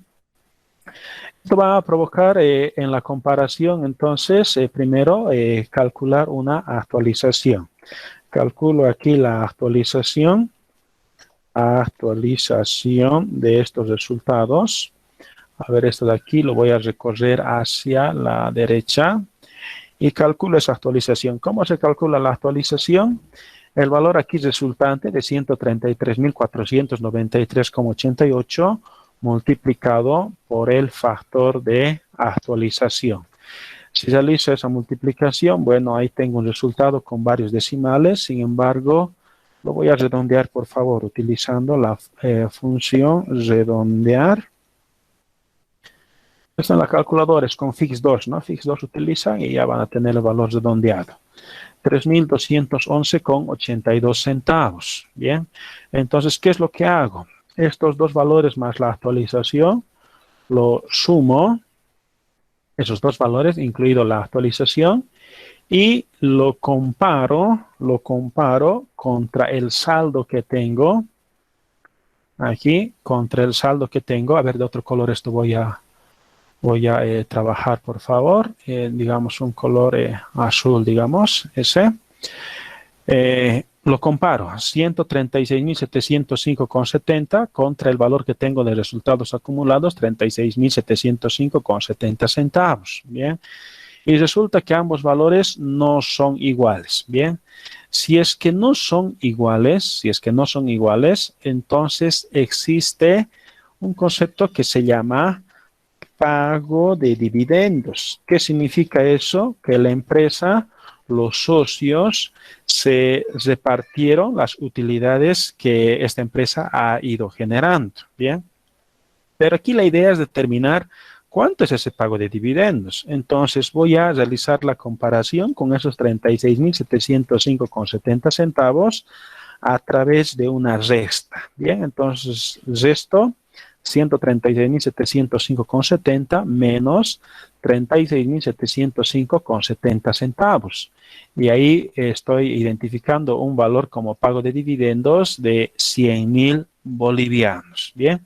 Esto va a provocar en la comparación, entonces, primero calcular una actualización. Calculo aquí la actualización de estos resultados. A ver, esto de aquí lo voy a recorrer hacia la derecha y calculo esa actualización. ¿Cómo se calcula la actualización? El valor aquí resultante de 133.493,88 multiplicado por el factor de actualización. Si realizo esa multiplicación, bueno, ahí tengo un resultado con varios decimales. Sin embargo, lo voy a redondear, por favor, utilizando la función redondear. Esto en la calculadora es con fix2, ¿no? Fix2 utilizan y ya van a tener el valor redondeado. 3.211,82 centavos. Bien, entonces, ¿qué es lo que hago? Estos dos valores más la actualización, lo sumo, esos dos valores, incluido la actualización, y lo comparo contra el saldo que tengo, aquí, contra el saldo que tengo. A ver, de otro color esto voy a trabajar, por favor, digamos un color azul, digamos, ese. Lo comparo, 136.705,70 contra el valor que tengo de resultados acumulados, 36.705,70 centavos. Bien, y resulta que ambos valores no son iguales. Bien, si es que no son iguales, entonces existe un concepto que se llama pago de dividendos. ¿Qué significa eso? Que la empresa, los socios, se repartieron las utilidades que esta empresa ha ido generando. Bien, pero aquí la idea es determinar cuánto es ese pago de dividendos. Entonces voy a realizar la comparación con esos 36.705,70 centavos a través de una resta. Bien, entonces resto 136.705,70 menos 36.705,70 centavos. Y ahí estoy identificando un valor como pago de dividendos de 100.000 bolivianos. Bien.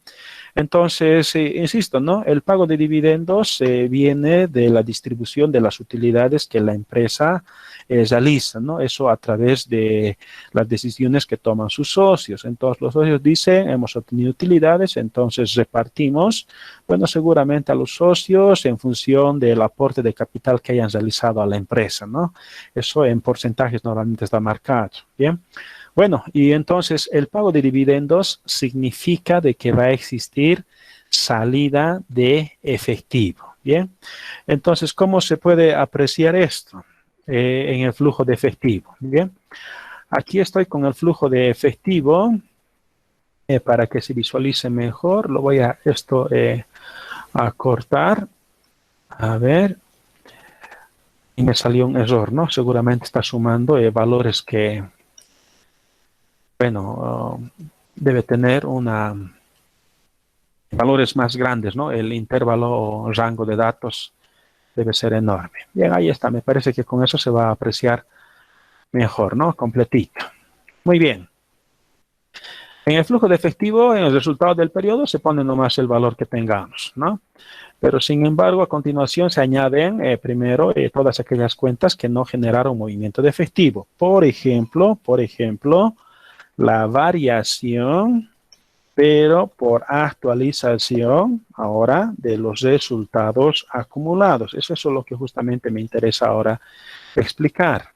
Entonces, insisto, ¿no? El pago de dividendos viene de la distribución de las utilidades que la empresa realiza, ¿no? Eso a través de las decisiones que toman sus socios. Entonces, los socios dicen, hemos obtenido utilidades, entonces repartimos, bueno, seguramente a los socios en función del aporte de capital que hayan realizado a la empresa, ¿no? Eso en porcentajes normalmente está marcado, ¿bien? Bueno, y entonces el pago de dividendos significa de que va a existir salida de efectivo. Bien, entonces, ¿cómo se puede apreciar esto en el flujo de efectivo? Bien, aquí estoy con el flujo de efectivo para que se visualice mejor. Lo voy a cortar. A ver, y me salió un error, ¿no? Seguramente está sumando valores que... Bueno, debe tener valores más grandes, ¿no? El intervalo o rango de datos debe ser enorme. Bien, ahí está. Me parece que con eso se va a apreciar mejor, ¿no? Completito. Muy bien. En el flujo de efectivo, en el resultado del periodo, se pone nomás el valor que tengamos, ¿no? Pero, sin embargo, a continuación se añaden primero todas aquellas cuentas que no generaron movimiento de efectivo. Por ejemplo, la variación, pero por actualización ahora de los resultados acumulados. Eso es lo que justamente me interesa ahora explicar.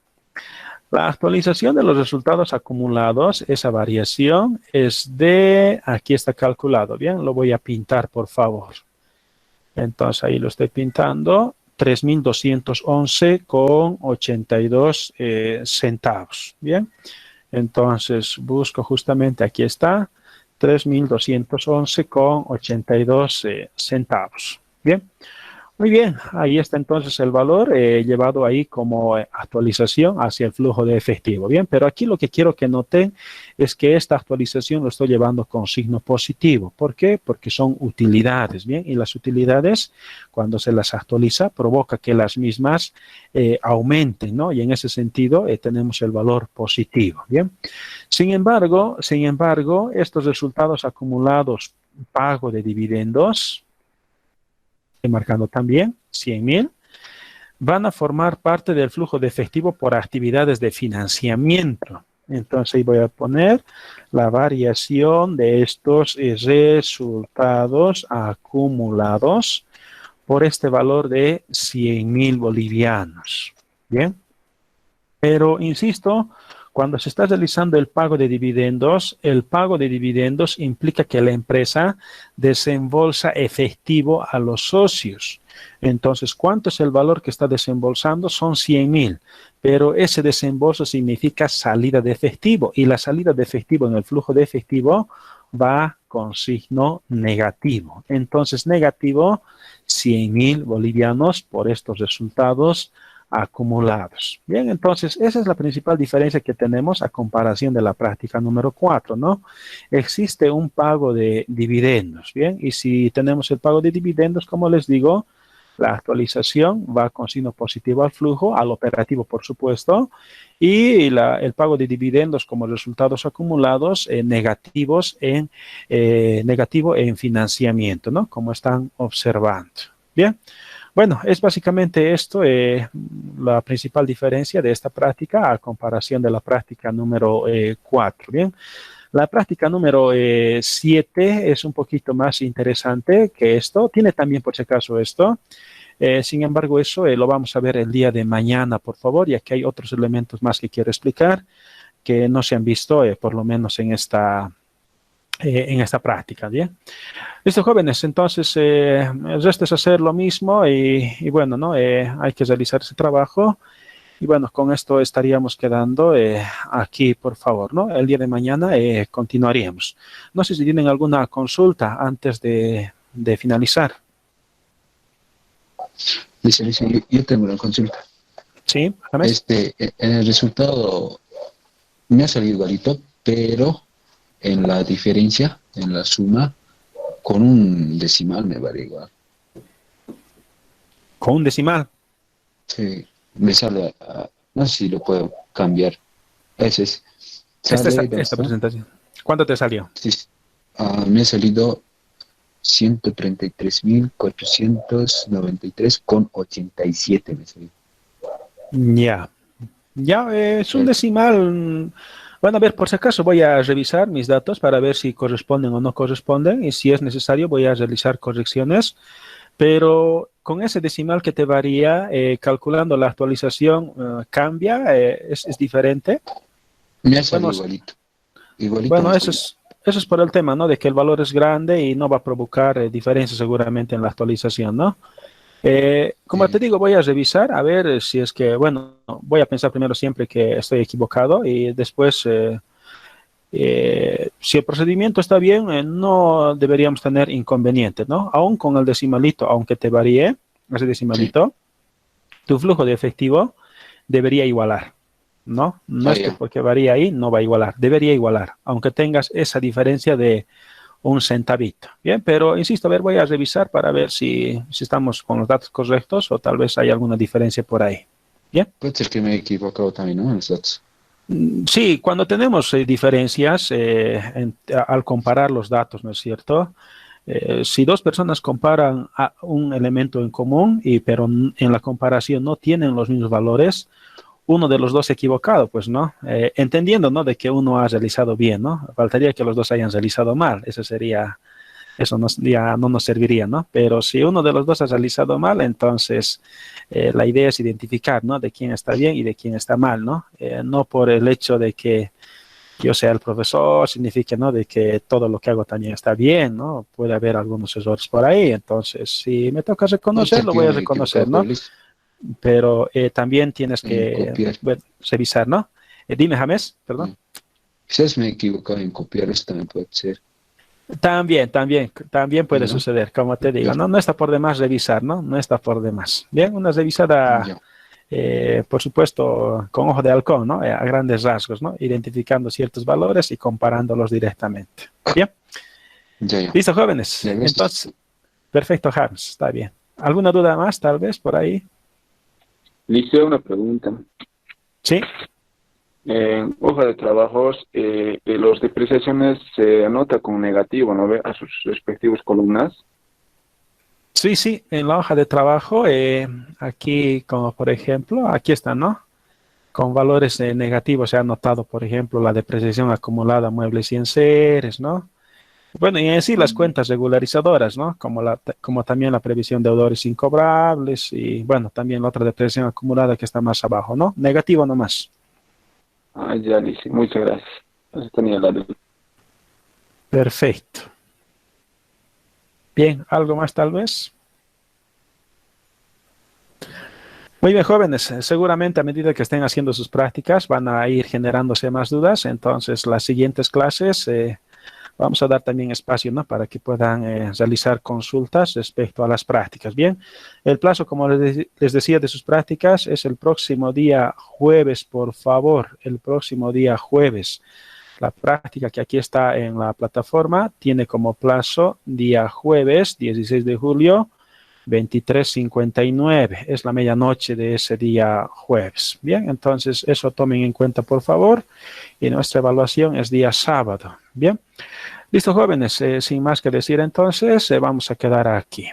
La actualización de los resultados acumulados, esa variación es de, aquí está calculado, bien, lo voy a pintar por favor. Entonces ahí lo estoy pintando, 3.211,82 centavos, bien. Entonces, busco justamente, aquí está, 3.211,82 centavos. Bien, muy bien, ahí está entonces el valor llevado ahí como actualización hacia el flujo de efectivo. Bien, pero aquí lo que quiero que noten es que esta actualización lo estoy llevando con signo positivo. ¿Por qué? Porque son utilidades, bien, y las utilidades, cuando se las actualiza, provoca que las mismas aumenten, ¿no? Y en ese sentido tenemos el valor positivo, bien. Sin embargo, estos resultados acumulados, pago de dividendos, marcando también 100.000, van a formar parte del flujo de efectivo por actividades de financiamiento. Entonces ahí voy a poner la variación de estos resultados acumulados por este valor de 100.000 bolivianos. Bien, pero insisto, cuando se está realizando el pago de dividendos implica que la empresa desembolsa efectivo a los socios. Entonces, ¿cuánto es el valor que está desembolsando? Son 100.000, pero ese desembolso significa salida de efectivo, y la salida de efectivo en el flujo de efectivo va con signo negativo. Entonces, negativo, 100.000 bolivianos por estos resultados acumulados. Bien, entonces esa es la principal diferencia que tenemos a comparación de la práctica número 4, ¿no? Existe un pago de dividendos, bien, y si tenemos el pago de dividendos, como les digo, la actualización va con signo positivo al flujo, al operativo, por supuesto, y el pago de dividendos como resultados acumulados negativo en financiamiento, ¿no? Como están observando. Bien. Bueno, es básicamente esto, la principal diferencia de esta práctica a comparación de la práctica número 4, ¿bien? La práctica número 7 es un poquito más interesante que esto. Tiene también, por si acaso, esto. Sin embargo, eso lo vamos a ver el día de mañana, por favor, ya que hay otros elementos más que quiero explicar que no se han visto, por lo menos en esta práctica, ¿bien? Listo, jóvenes, entonces el resto es hacer lo mismo y bueno, ¿no? Hay que realizar ese trabajo. Y bueno, con esto estaríamos quedando aquí, por favor, ¿no? El día de mañana continuaríamos. No sé si tienen alguna consulta antes de finalizar. Dice, yo tengo una consulta. Sí, James. En el resultado me ha salido igualito, pero en la diferencia, en la suma, con un decimal me vale igual. ¿Con un decimal? Sí, me sale, no sé si lo puedo cambiar. Ese es. Esta presentación. ¿Cuánto te salió? Sí, me ha salido 133.493,87 me salió. Ya. Ya, es un decimal. Bueno, a ver, por si acaso voy a revisar mis datos para ver si corresponden o no corresponden y si es necesario voy a realizar correcciones, pero con ese decimal que te varía, calculando la actualización, cambia, es diferente. Me ha salido igualito. Bueno, eso es por el tema, ¿no? De que el valor es grande y no va a provocar diferencias seguramente en la actualización, ¿no? Como te digo, voy a revisar a ver si es que, bueno, voy a pensar primero siempre que estoy equivocado y después, si el procedimiento está bien, no deberíamos tener inconvenientes, ¿no? Aún con el decimalito, aunque te varíe ese decimalito, tu flujo de efectivo debería igualar, ¿no? No es que porque varía ahí, no va a igualar, debería igualar, aunque tengas esa diferencia de un centavito. Bien, pero insisto, a ver, voy a revisar para ver si estamos con los datos correctos o tal vez hay alguna diferencia por ahí. Bien. Puede ser que me he equivocado también, ¿no? En los datos. Sí, cuando tenemos diferencias al comparar los datos, ¿no es cierto? Si dos personas comparan a un elemento en común, pero en la comparación no tienen los mismos valores, uno de los dos equivocado, pues, ¿no? Entendiendo, ¿no? De que uno ha realizado bien, ¿no? Faltaría que los dos hayan realizado mal. Eso ya no nos serviría, ¿no? Pero si uno de los dos ha realizado mal, entonces la idea es identificar, ¿no? De quién está bien y de quién está mal, ¿no? No por el hecho de que yo sea el profesor, significa, ¿no? De que todo lo que hago también está bien, ¿no? Puede haber algunos errores por ahí, entonces si me toca reconocer, lo voy a reconocer, ¿no? Pero también tienes que revisar, ¿no? Dime, James, perdón. Quizás me he equivocado en copiar, esto también puede ser. También puede suceder, como te digo, ¿no? No está por demás revisar, ¿no? No está por demás. Bien, una revisada, por supuesto, con ojo de halcón, ¿no? A grandes rasgos, ¿no? Identificando ciertos valores y comparándolos directamente. Bien. Listo, jóvenes. Entonces, perfecto, James, está bien. ¿Alguna duda más, tal vez, por ahí? Le hice una pregunta. Sí. En hoja de trabajos, los depreciaciones se anota con negativo, ¿no ve? A sus respectivos columnas. Sí, en la hoja de trabajo, aquí, como por ejemplo, aquí está, ¿no? Con valores negativos se ha anotado, por ejemplo, la depreciación acumulada a muebles y enseres, ¿no? Bueno, y en sí las cuentas regularizadoras, ¿no? Como también la previsión de deudores incobrables y, bueno, también la otra depreciación acumulada que está más abajo, ¿no? Negativo nomás. Ya, Lice, muchas gracias. Eso tenía la duda. Perfecto. Bien, ¿algo más tal vez? Muy bien, jóvenes. Seguramente a medida que estén haciendo sus prácticas van a ir generándose más dudas. Entonces, las siguientes clases vamos a dar también espacio, ¿no? Para que puedan realizar consultas respecto a las prácticas. Bien, el plazo, como les decía, de sus prácticas es el próximo día jueves, por favor, el próximo día jueves. La práctica que aquí está en la plataforma tiene como plazo día jueves, 16 de julio, 23:59. Es la medianoche de ese día jueves. Bien, entonces eso tomen en cuenta, por favor. Y nuestra evaluación es día sábado. Bien. Listo, jóvenes. Sin más que decir, entonces, vamos a quedar aquí.